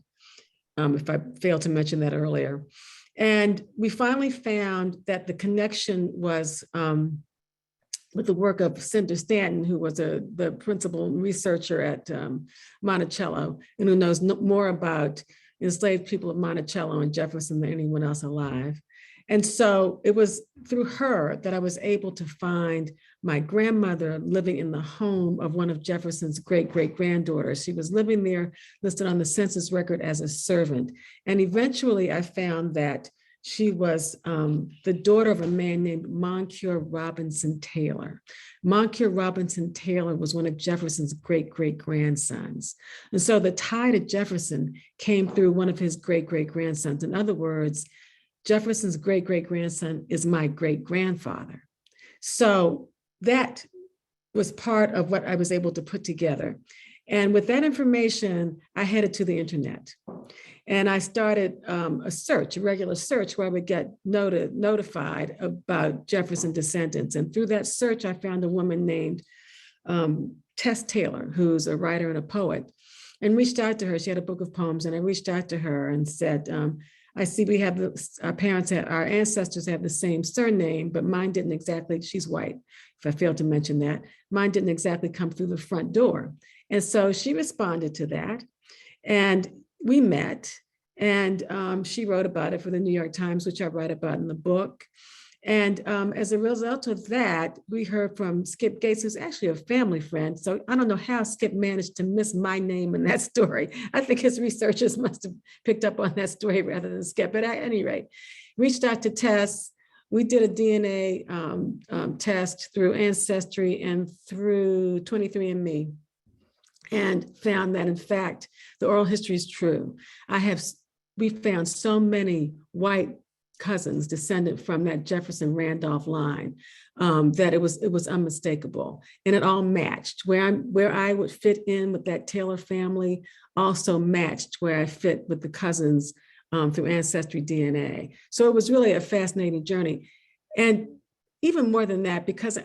if I failed to mention that earlier. And we finally found that the connection was with the work of Cinder Stanton, who was the principal researcher at Monticello, and who knows more about enslaved people of Monticello and Jefferson than anyone else alive. And so it was through her that I was able to find my grandmother living in the home of one of Jefferson's great-great-granddaughters. She was living there, listed on the census record as a servant. And eventually I found that she was the daughter of a man named Moncure Robinson Taylor. Moncure Robinson Taylor was one of Jefferson's great-great-grandsons. And so the tie to Jefferson came through one of his great-great-grandsons. In other words, Jefferson's great-great-grandson is my great-grandfather. So that was part of what I was able to put together. And with that information, I headed to the internet. And I started a regular search where I would get notified about Jefferson descendants. And through that search, I found a woman named Tess Taylor, who's a writer and a poet, and reached out to her. She had a book of poems, and I reached out to her and said, I see we have our ancestors have the same surname, but mine didn't exactly, she's white, if I failed to mention that, mine didn't exactly come through the front door. And so she responded to that, and we met, and she wrote about it for the New York Times, which I write about in the book. And as a result of that, we heard from Skip Gates, who's actually a family friend. So I don't know how Skip managed to miss my name in that story. I think his researchers must have picked up on that story rather than Skip. But at any rate, reached out to Tess. We did a DNA test through Ancestry and through 23andMe, and found that, in fact, the oral history is true. We found so many white cousins descended from that Jefferson Randolph line that it was unmistakable, and it all matched. Where I would fit in with that Taylor family also matched where I fit with the cousins through Ancestry DNA. So it was really a fascinating journey. And even more than that, because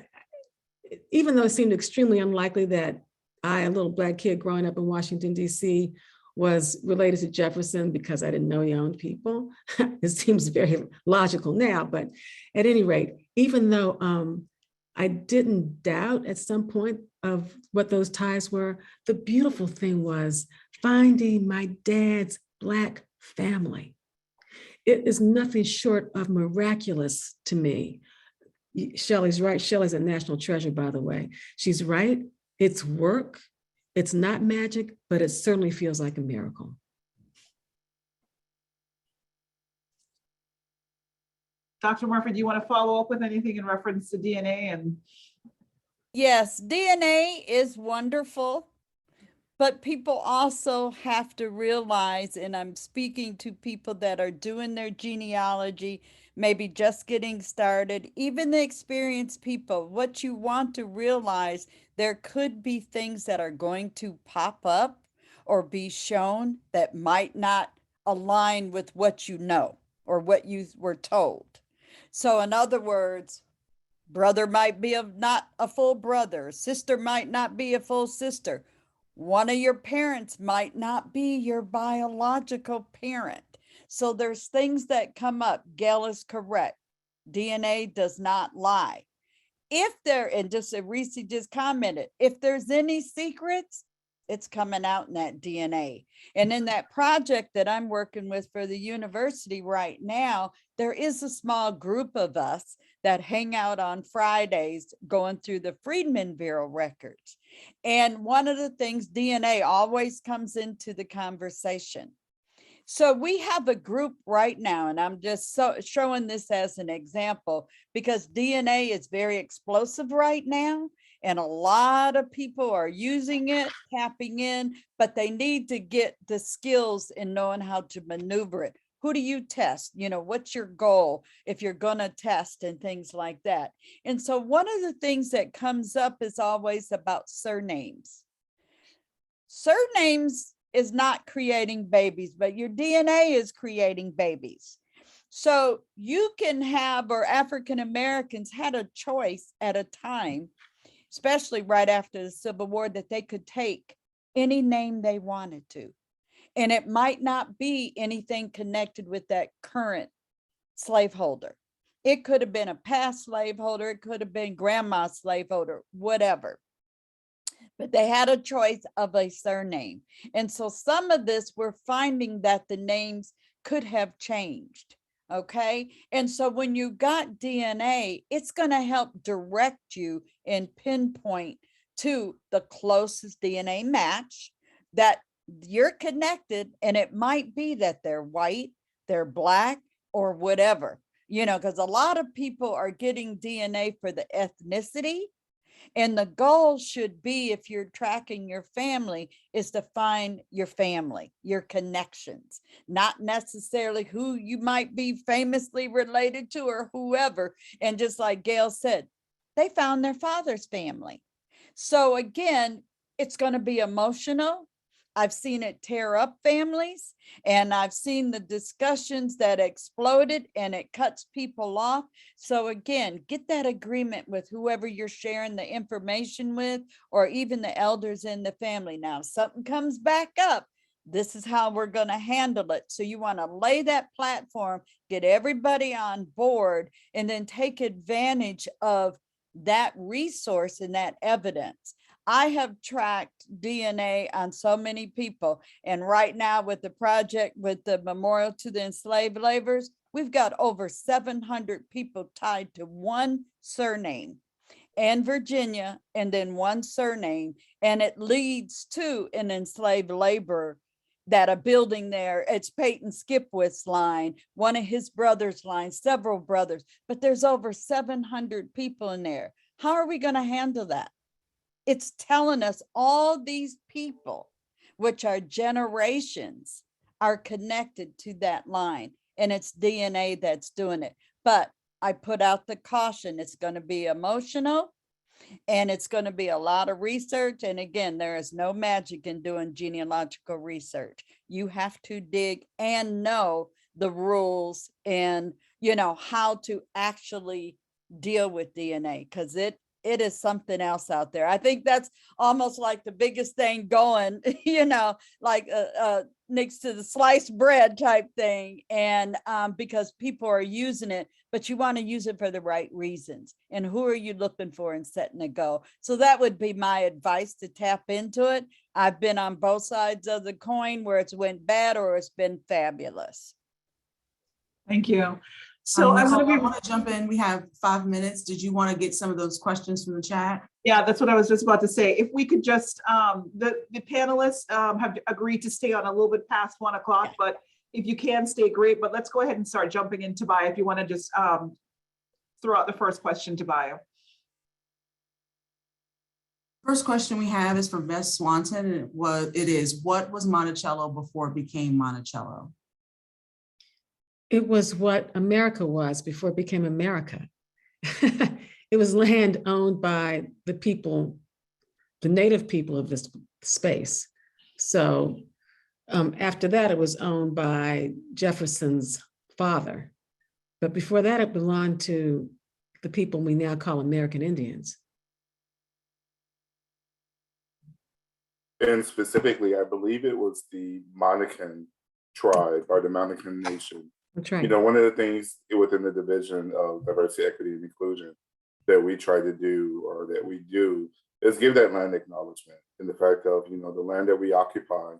even though it seemed extremely unlikely that I, a little Black kid growing up in Washington, D.C., was related to Jefferson because I didn't know he owned people. It seems very logical now, but at any rate, even though I didn't doubt at some point of what those ties were, the beautiful thing was finding my dad's Black family. It is nothing short of miraculous to me. Shelley's right. Shelley's a national treasure, by the way. She's right. It's work. It's not magic, but it certainly feels like a miracle. Dr. Murphy, do you want to follow up with anything in reference to DNA? And Yes, DNA is wonderful, but people also have to realize, and I'm speaking to people that are doing their genealogy, maybe just getting started, even the experienced people, what you want to realize, there could be things that are going to pop up or be shown that might not align with what you know or what you were told. So in other words, brother might be not a full brother, sister might not be a full sister. One of your parents might not be your biological parent. So there's things that come up. Gail is correct. DNA does not lie. If there, and just Reese just commented, if there's any secrets, it's coming out in that DNA. And in that project that I'm working with for the university right now, there is a small group of us that hang out on Fridays going through the Freedmen Bureau records. And one of the things, DNA always comes into the conversation. So we have a group right now, and I'm just showing this as an example because DNA is very explosive right now. And a lot of people are using it, tapping in, but they need to get the skills in knowing how to maneuver it. Who do you test? You know, what's your goal if you're going to test and things like that? And so one of the things that comes up is always about surnames. Surnames is not creating babies, but your DNA is creating babies. So you can have, or African Americans had a choice at a time, especially right after the Civil War, that they could take any name they wanted to. And it might not be anything connected with that current slaveholder. It could have been a past slaveholder, it could have been grandma's slaveholder, whatever. But they had a choice of a surname. And so some of this, we're finding that the names could have changed. Okay. And so when you got DNA, it's going to help direct you and pinpoint to the closest DNA match that you're connected. And it might be that they're white, they're black, or whatever, you know, because a lot of people are getting DNA for the ethnicity. And the goal should be, if you're tracking your family, is to find your family, your connections, not necessarily who you might be famously related to or whoever. And just like Gail said, they found their father's family. So again, it's going to be emotional. I've seen it tear up families, and I've seen the discussions that exploded and it cuts people off. So again, get that agreement with whoever you're sharing the information with, or even the elders in the family. Now, if something comes back up, this is how we're going to handle it. So you want to lay that platform, get everybody on board, and then take advantage of that resource and that evidence. I have tracked DNA on so many people. And right now with the project, with the Memorial to the Enslaved Laborers, we've got over 700 people tied to one surname in Virginia, and then one surname. And it leads to an enslaved laborer that a building there, it's Peyton Skipwith's line, one of his brother's lines, several brothers, but there's over 700 people in there. How are we going to handle that? It's telling us all these people, which are generations, are connected to that line, and it's DNA that's doing it. But I put out the caution, it's going to be emotional, and it's going to be a lot of research. And again, there is no magic in doing genealogical research. You have to dig and know the rules and, you know, how to actually deal with DNA, because it is something else out there. I think that's almost like the biggest thing going, you know, like next to the sliced bread type thing. And because people are using it, but you want to use it for the right reasons. And who are you looking for and setting a goal? So that would be my advice, to tap into it. I've been on both sides of the coin where it's went bad or it's been fabulous. Thank you. So I I'm going to be, want to jump in. We have 5 minutes. Did you want to get some of those questions from the chat? yeah, that's what I was just about to say. If we could just, the panelists have agreed to stay on a little bit past 1 o'clock, but if you can stay, great. But let's go ahead and start jumping in. Tobiah, if you want to just throw out the first question, Tobiah. First question we have is from Beth Swanton. And what was Monticello before it became Monticello? It was what America was before it became America. It was land owned by the people, the native people of this space. So after that, it was owned by Jefferson's father. But before that, it belonged to the people we now call American Indians. And specifically, I believe it was the Monacan tribe or the Monacan nation. That's right. You know, one of the things within the division of diversity, equity, and inclusion that we try to do, or that we do, is give that land acknowledgement in the fact of, you know, the land that we occupy,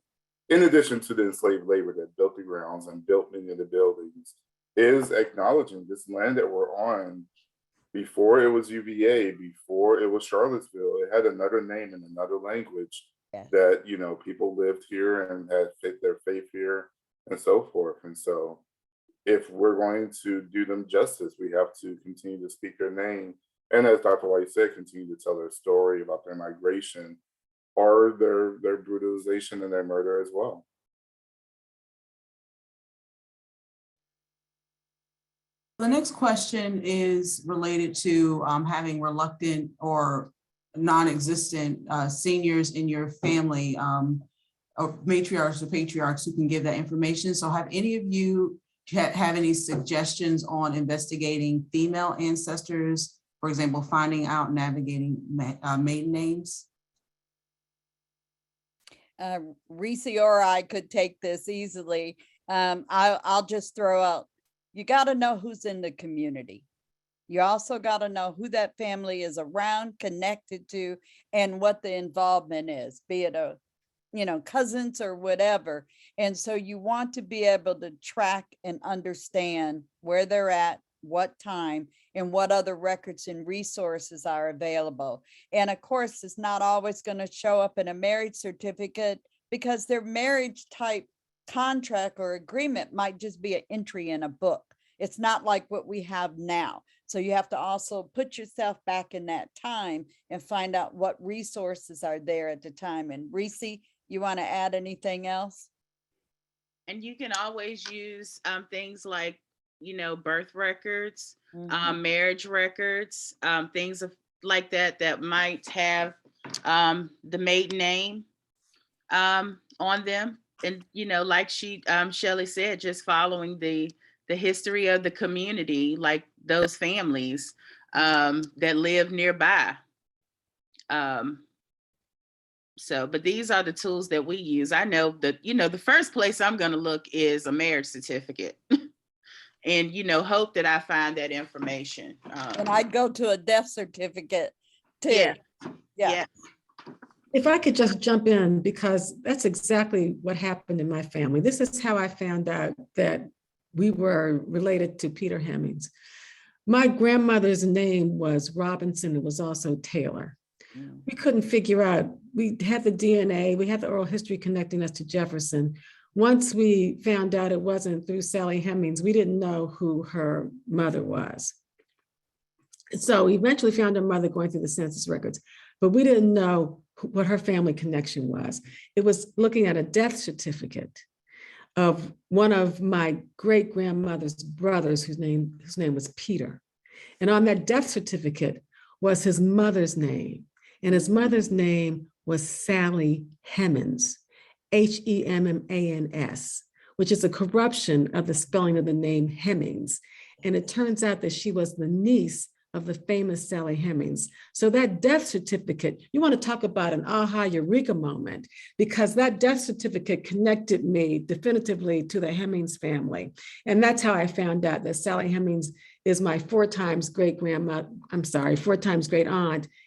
in addition to the enslaved labor that built the grounds and built many of the buildings, is acknowledging this land that we're on. Before it was UVA, before it was Charlottesville, it had another name and another language. Yes. That, you know, people lived here and had their faith here and so forth. And so if we're going to do them justice, we have to continue to speak their name. And as Dr. White said, continue to tell their story about their migration or their brutalization and their murder as well. The next question is related to having reluctant or non-existent seniors in your family, or matriarchs or patriarchs who can give that information. So have any of you have any suggestions on investigating female ancestors? For example, finding out, navigating maiden names? Reese or I could take this easily. I'll just throw out, you got to know who's in the community. You also got to know who that family is around, connected to, and what the involvement is, be it a, cousins or whatever. And so you want to be able to track and understand where they're at, what time, and what other records and resources are available. And of course, it's not always going to show up in a marriage certificate, because their marriage type contract or agreement might just be an entry in a book. It's not like what we have now. So you have to also put yourself back in that time and find out what resources are there at the time. And Reese, you want to add anything else? And you can always use things like, birth records, Mhm. marriage records, things like that that might have the maiden name on them. And like Shelley said, just following the history of the community, like those families that live nearby. But these are the tools that we use. I know that, the first place I'm going to look is a marriage certificate. And, hope that I find that information. And I'd go to a death certificate too. Yeah. Yeah. If I could just jump in, because that's exactly what happened in my family. This is how I found out that we were related to Peter Hemmings. My grandmother's name was Robinson. It was also Taylor. We couldn't figure out, we had the DNA, we had the oral history connecting us to Jefferson. Once we found out it wasn't through Sally Hemings, we didn't know who her mother was. So we eventually found her mother going through the census records, but we didn't know what her family connection was. It was looking at a death certificate of one of my great grandmother's brothers, whose name was Peter. And on that death certificate was his mother's name. And his mother's name was Sally Hemins, Hemmans, which is a corruption of the spelling of the name Hemmings. And it turns out that she was the niece of the famous Sally Hemings. So that death certificate, you want to talk about an aha eureka moment, because that death certificate connected me definitively to the Hemings family. And that's how I found out that Sally Hemings is my 4 times great aunt,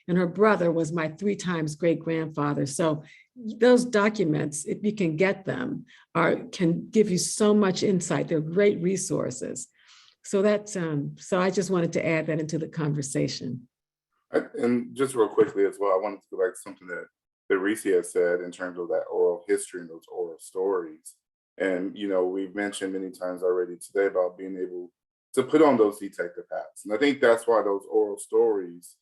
and her brother was my 3 times great grandfather. So those documents, if you can get them, can give you so much insight. They're great resources. So that's, so I just wanted to add that into the conversation. And just real quickly as well, I wanted to go back to something that Reese has said in terms of that oral history and those oral stories. And, we've mentioned many times already today about being able to put on those detective hats. And I think that's why those oral stories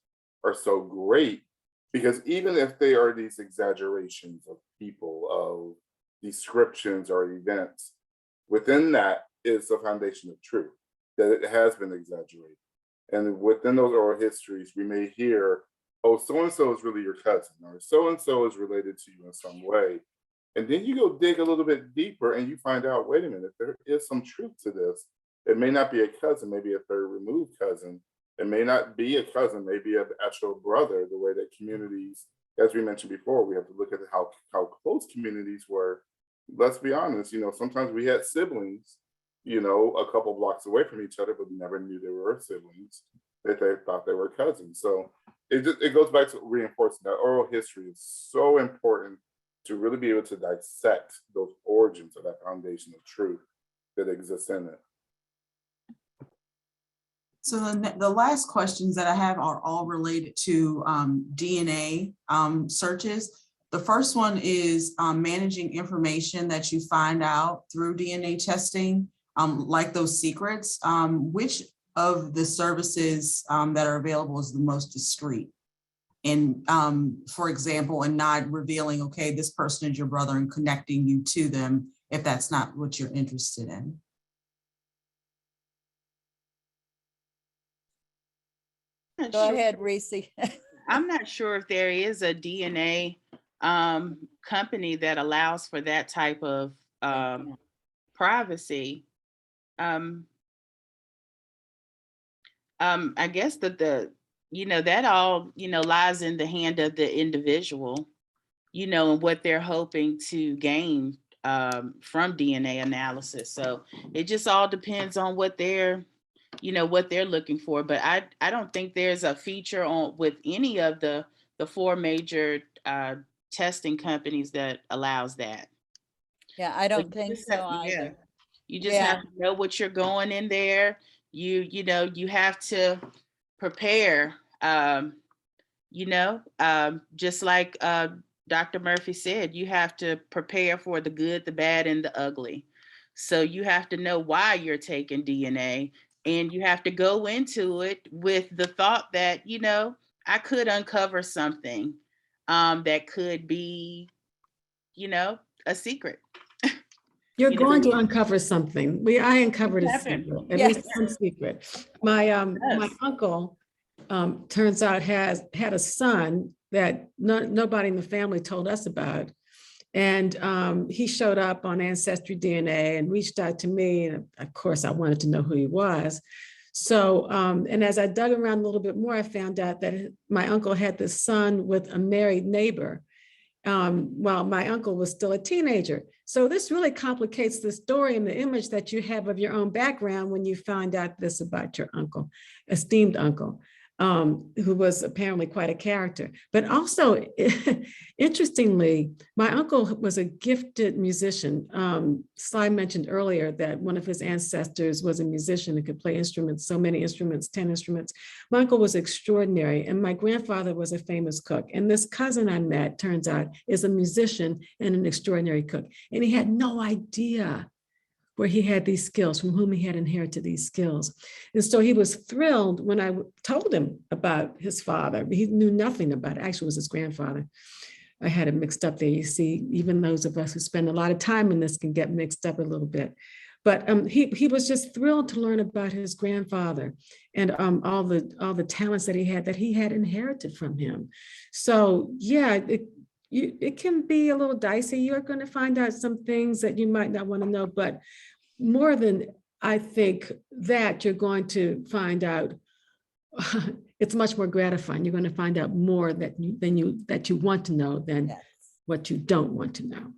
are so great, because even if they are these exaggerations of people, of descriptions or events, within that is a foundation of truth, that it has been exaggerated. And within those oral histories, we may hear, oh, so-and-so is really your cousin, or so-and-so is related to you in some way. And then you go dig a little bit deeper and you find out, wait a minute, there is some truth to this. It may not be a cousin, maybe a third removed cousin. It may not be a cousin, maybe an actual brother, the way that communities, as we mentioned before, we have to look at how close communities were. Let's be honest, sometimes we had siblings, a couple blocks away from each other, but never knew they were siblings, that they thought they were cousins. So it goes back to reinforcing that oral history is so important to really be able to dissect those origins of that foundation of truth that exists in it. So the last questions that I have are all related to DNA searches. The first one is managing information that you find out through DNA testing, like those secrets. Which of the services that are available is the most discreet? And for example, and not revealing, okay, this person is your brother, and connecting you to them if that's not what you're interested in. Go ahead, Reese. I'm not sure if there is a DNA company that allows for that type of privacy. I guess that that all, lies in the hand of the individual, and what they're hoping to gain from DNA analysis. So it just all depends on what they're looking for. But I don't think there's a feature on with any of the four major testing companies that allows that. Yeah, I But don't you think just so have- yeah. either. You just Yeah. have to know what you're going in there. You have to prepare. Just like Dr. Murphy said, you have to prepare for the good, the bad, and the ugly. So you have to know why you're taking DNA, and you have to go into it with the thought that, I could uncover something that could be, a secret. You're You know, going to uncover something. I uncovered a Happen. secret, at Yes. least some secret. My Yes. uncle turns out had a son that nobody in the family told us about. And he showed up on Ancestry DNA and reached out to me. And of course, I wanted to know who he was. So, and as I dug around a little bit more, I found out that my uncle had this son with a married neighbor while my uncle was still a teenager. So this really complicates the story and the image that you have of your own background when you find out this about your uncle, esteemed uncle, who was apparently quite a character. But also, interestingly, my uncle was a gifted musician. Sly mentioned earlier that one of his ancestors was a musician and could play instruments, so many instruments, 10 instruments. My uncle was extraordinary, and my grandfather was a famous cook. And this cousin I met, turns out, is a musician and an extraordinary cook. And he had no idea where he had these skills, from whom he had inherited these skills. And so he was thrilled when I told him about his father. He knew nothing about it. Actually, it was his grandfather. I had it mixed up there. You see, even those of us who spend a lot of time in this can get mixed up a little bit. But he was just thrilled to learn about his grandfather and all the talents that he had inherited from him. So yeah, it can be a little dicey. You're going to find out some things that you might not want to know, but more than I think that you're going to find out, it's much more gratifying. You're going to find out more that you want to know than Yes. what you don't want to know.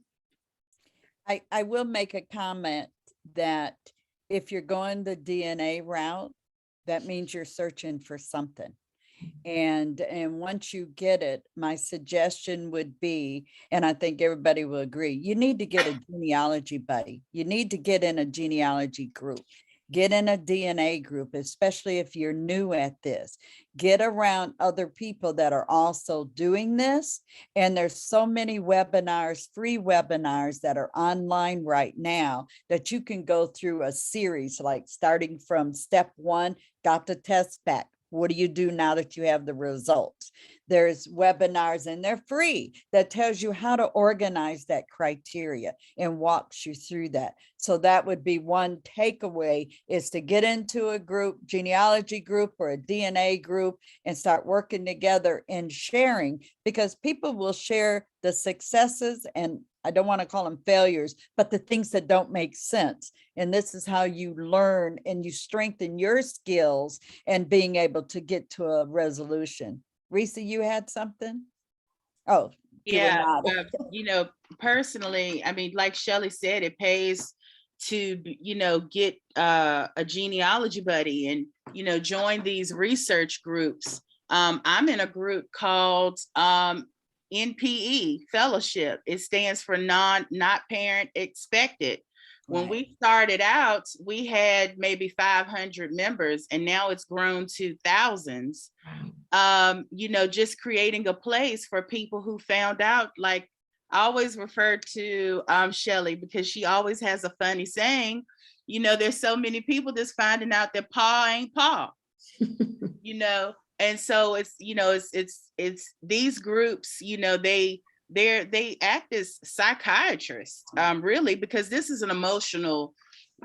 I will make a comment that if you're going the DNA route, that means you're searching for something. And once you get it, my suggestion would be, and I think everybody will agree, you need to get a genealogy buddy. You need to get in a genealogy group. Get in a DNA group, especially if you're new at this. Get around other people that are also doing this. And there's so many webinars, free webinars that are online right now that you can go through a series, like starting from step 1, got the test back. What do you do now that you have the results? There's webinars, and they're free, that tells you how to organize that criteria and walks you through that. So that would be one takeaway, is to get into a group, genealogy group or a DNA group, and start working together and sharing, because people will share the successes, and I don't want to call them failures, but the things that don't make sense. And this is how you learn and you strengthen your skills and being able to get to a resolution. Risa, you had something? Oh, you were Yeah, nodding. personally, I mean, like Shelley said, it pays to, get a genealogy buddy and, join these research groups. I'm in a group called NPE Fellowship. It stands for not parent expected. When Right. we started out, we had maybe 500 members, and now it's grown to thousands. Just creating a place for people who found out, like I always refer to Shelley, because she always has a funny saying, there's so many people just finding out that Pa ain't Pa, and so it's these groups, they act as psychiatrists, really, because this is an emotional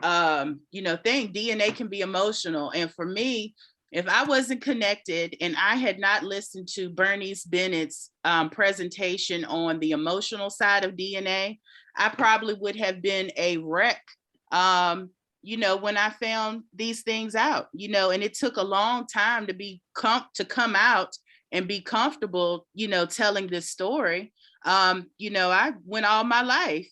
thing. DNA can be emotional. And for me, if I wasn't connected and I had not listened to Bernice Bennett's presentation on the emotional side of DNA, I probably would have been a wreck, when I found these things out, and it took a long time to come out and be comfortable, telling this story. I went all my life,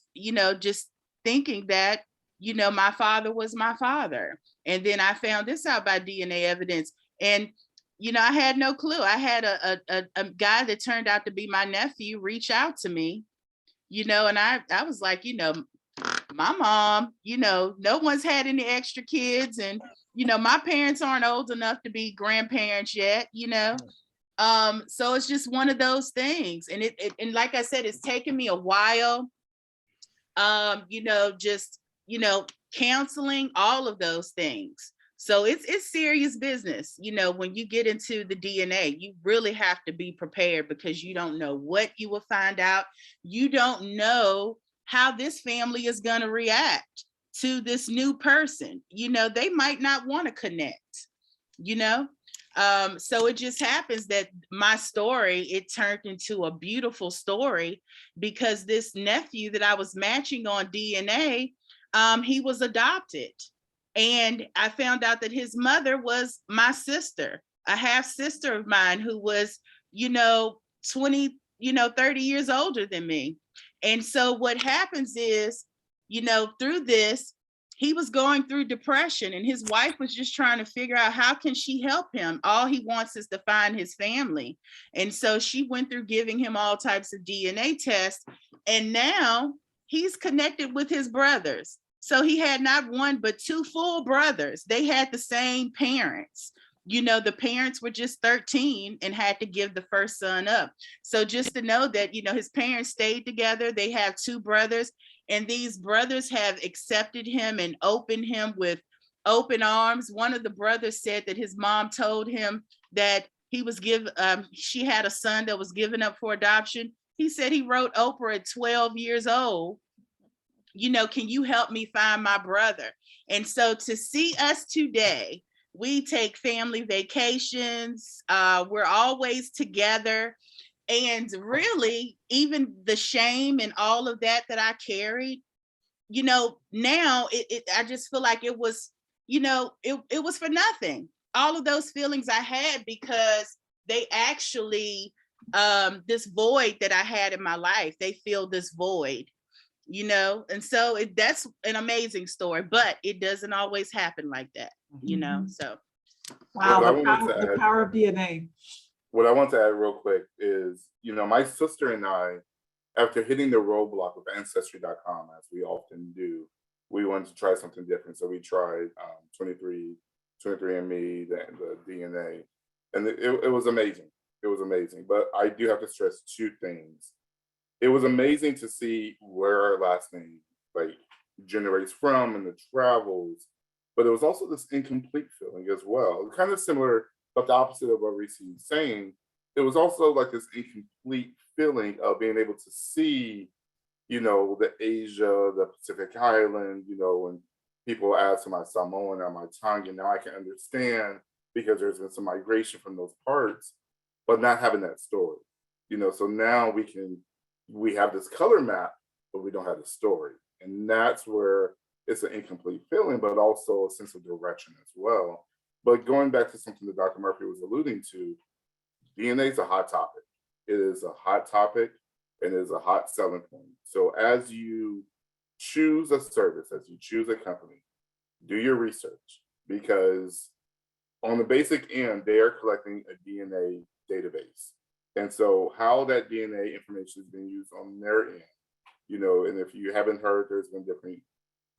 just thinking that, my father was my father. And then I found this out by DNA evidence. And, I had no clue. I had a guy that turned out to be my nephew reach out to me, and I was like, my mom, no one's had any extra kids. And, my parents aren't old enough to be grandparents yet, so it's just one of those things. And and like I said, it's taken me a while, just, counseling, all of those things. So it's serious business. When you get into the DNA, you really have to be prepared, because you don't know what you will find out. You don't know how this family is going to react to this new person. They might not want to connect, so it just happens that my story, it turned into a beautiful story, because this nephew that I was matching on DNA, he was adopted. And I found out that his mother was my sister, a half sister of mine, who was, 20, 30 years older than me. And so what happens is, through this, he was going through depression, and his wife was just trying to figure out how can she help him. All he wants is to find his family. And so she went through giving him all types of DNA tests. And now he's connected with his brothers. So he had not one, but two full brothers. They had the same parents. The parents were just 13 and had to give the first son up. So just to know that, his parents stayed together. They have two brothers, and these brothers have accepted him and opened him with open arms. One of the brothers said that his mom told him that she had a son that was given up for adoption. He said he wrote Oprah at 12 years old, can you help me find my brother? And so to see us today, we take family vacations. We're always together. And really, even the shame and all of that I carried, now I just feel like it was, it was for nothing. All of those feelings I had, because they actually, this void that I had in my life, they fill this void. And so that's an amazing story, but it doesn't always happen like that, so. Wow, Well, the power of DNA. What I want to add real quick is, my sister and I, after hitting the roadblock with Ancestry.com, as we often do, we wanted to try something different. So we tried 23andMe, the DNA, and it was amazing. It was amazing. But I do have to stress two things. It was amazing to see where our last name generates from and the travels, but it was also this incomplete feeling as well. Kind of similar, but the opposite of what Reese is saying. It was also like this incomplete feeling of being able to see, the Asia, the Pacific Island, when people ask, am I Samoan or am I Tongan? Now I can understand, because there's been some migration from those parts, but not having that story, so now we have this color map, but we don't have the story. And that's where it's an incomplete feeling, but also a sense of direction as well. But going back to something that Dr. Murphy was alluding to, DNA is a hot topic. It is a hot topic, and it is a hot selling point. So as you choose a service, as you choose a company, do your research, because on the basic end, they are collecting a DNA database. And so how that DNA information is being used on their end, and if you haven't heard, there's been different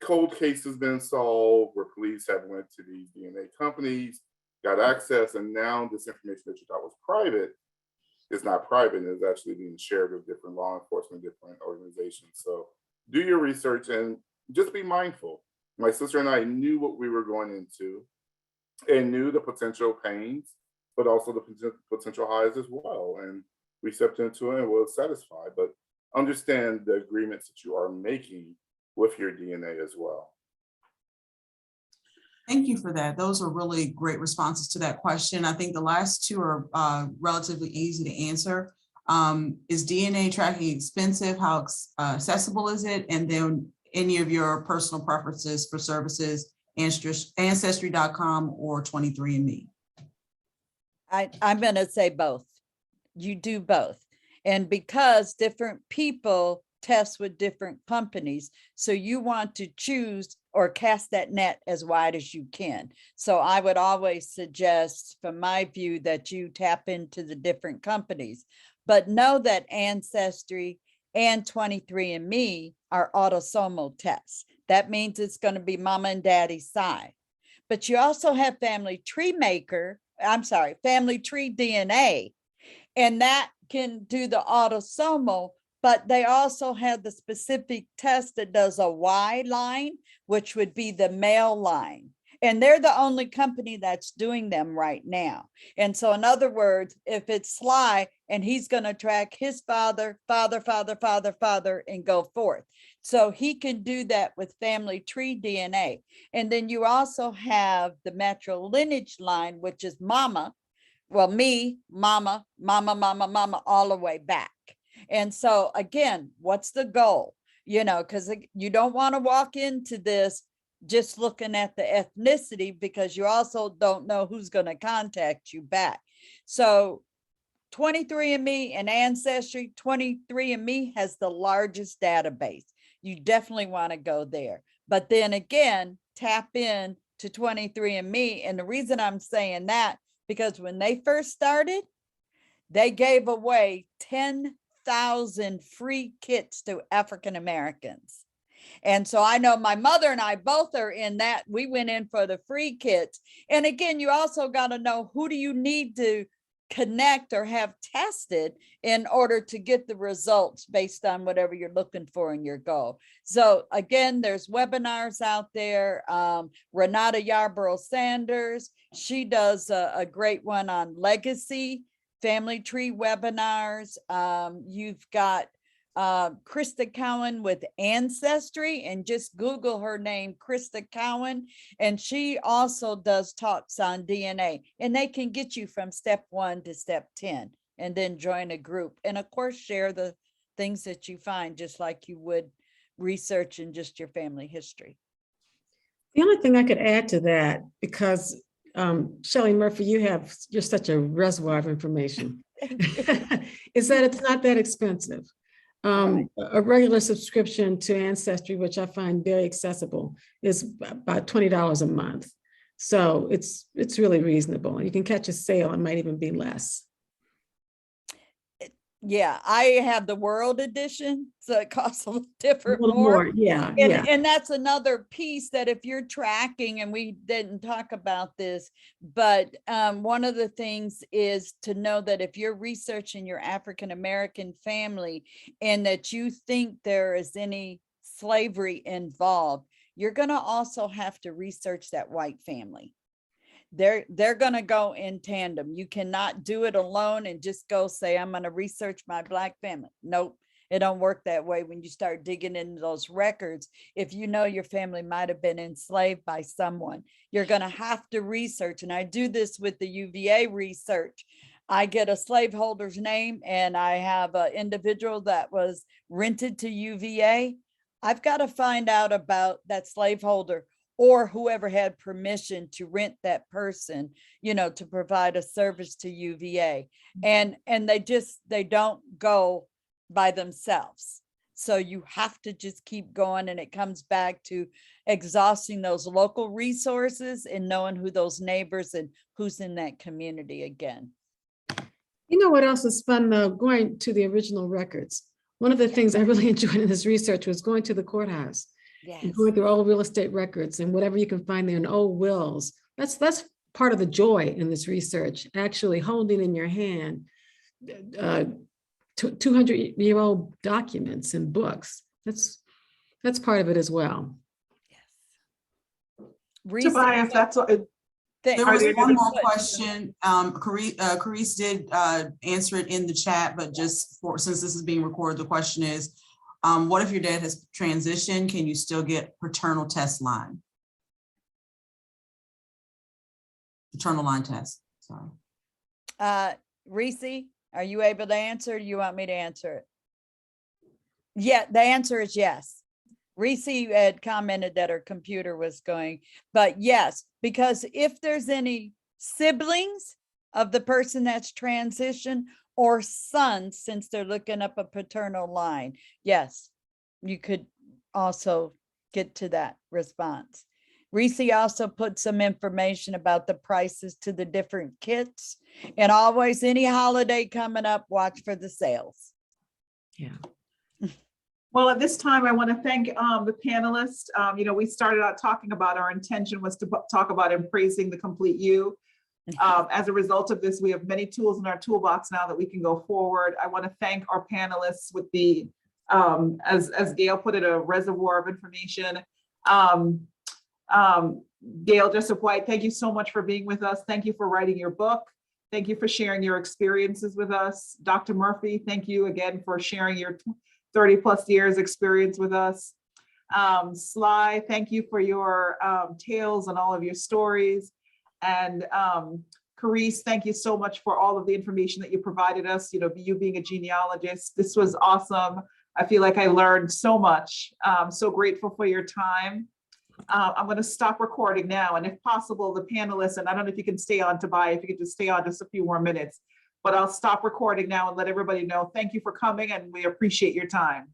cold cases been solved where police have went to these DNA companies, got access, and now this information that you thought was private is not private, and is actually being shared with different law enforcement, different organizations. So do your research and just be mindful. My sister and I knew what we were going into and knew the potential pains, but also the potential highs as well. And we stepped into it and was satisfied, but understand the agreements that you are making with your DNA as well. Thank you for that. Those are really great responses to that question. I think the last two are relatively easy to answer. Is DNA tracking expensive? How accessible is it? And then any of your personal preferences for services Ancestry.com or 23andMe. I'm gonna say both. You do both. And because different people test with different companies, so you want to choose or cast that net as wide as you can. So I would always suggest, from my view, that you tap into the different companies, but know that Ancestry and 23andMe are autosomal tests. That means it's going to be mama and daddy's side. But you also have Family Tree DNA, and that can do the autosomal, but they also have the specific test that does a Y line, which would be the male line. And they're the only company that's doing them right now. And so in other words, if it's Sly and he's going to track his father, and go forth. So he can do that with Family Tree DNA. And then you also have the matrilineage line, which is mama. Well, me, mama, all the way back. And so again, what's the goal? Because you don't want to walk into this just looking at the ethnicity, because you also don't know who's going to contact you back. So 23andMe and Ancestry, 23andMe has the largest database. You definitely want to go there. But then again, tap in to 23andMe. And the reason I'm saying that, because when they first started, they gave away 10,000 free kits to African Americans. And so I know my mother and I both are in that. We went in for the free kits. And again, you also got to know, who do you need to connect or have tested in order to get the results based on whatever you're looking for in your goal. So again, there's webinars out there. Renata Yarborough Sanders, she does a great one on legacy family tree webinars. You've got Krista Cowan with Ancestry, and just Google her name, Krista Cowan, and she also does talks on DNA, and they can get you from step 1 to step 10, and then join a group, and of course share the things that you find, just like you would research in just your family history. The only thing I could add to that, because Shelley Murphy, you're such a reservoir of information, is that it's not that expensive. Right. A regular subscription to Ancestry, which I find very accessible, is about $20 a month. So it's really reasonable. You can catch a sale, it might even be less. Yeah, I have the World Edition, so it costs a little different A little more. yeah, And, yeah. and that's another piece, that if you're tracking, and we didn't talk about this, but one of the things is to know that if you're researching your African American family and that you think there is any slavery involved, you're going to also have to research that white family. They're going to go in tandem. You cannot do it alone and just go say, I'm going to research my Black family. Nope, it don't work that way. When you start digging into those records, if you know your family might have been enslaved by someone, you're going to have to research. And I do this with the UVA research. I get a slaveholder's name, and I have an individual that was rented to UVA. I've got to find out about that slaveholder, or whoever had permission to rent that person, to provide a service to UVA. And they don't go by themselves. So you have to just keep going. And it comes back to exhausting those local resources and knowing who those neighbors and who's in that community again. You know what else is fun, though? Going to the original records. One of the things I really enjoyed in this research was going to the courthouse. Yes. And going through old real estate records and whatever you can find there in old wills. That's part of the joy in this research, actually holding in your hand 200-year-old documents and books. That's part of it as well. Yes. Tobias, that's what. There Are was there one any more question. Carice did answer it in the chat, but just since this is being recorded, the question is, what if your dad has transitioned? Can you still get paternal test line? Paternal line test, sorry. Reese, are you able to answer? Or do you want me to answer it? Yeah, the answer is yes. Reese had commented that her computer was going, but yes, because if there's any siblings of the person that's transitioned or sons, since they're looking up a paternal line, yes, you could also get to that response. Reese also put some information about the prices to the different kits, and always any holiday coming up, watch for the sales. Yeah. Well, at this time, I want to thank the panelists. We started out talking about our intention was to talk about embracing the complete you. As a result of this, we have many tools in our toolbox now that we can go forward. I want to thank our panelists with the, as Gail put it, a reservoir of information. Gail Jessup White, thank you so much for being with us. Thank you for writing your book. Thank you for sharing your experiences with us. Dr. Murphy, thank you again for sharing your 30+ years experience with us. Sly, thank you for your tales and all of your stories. And Carice, thank you so much for all of the information that you provided us, you being a genealogist. This was awesome. I feel like I learned so much. So grateful for your time. I'm going to stop recording now. And if possible, the panelists, and I don't know if you can stay on, Tobias, if you could just stay on just a few more minutes, but I'll stop recording now and let everybody know. Thank you for coming, and we appreciate your time.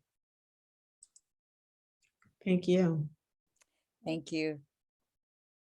Thank you. Thank you.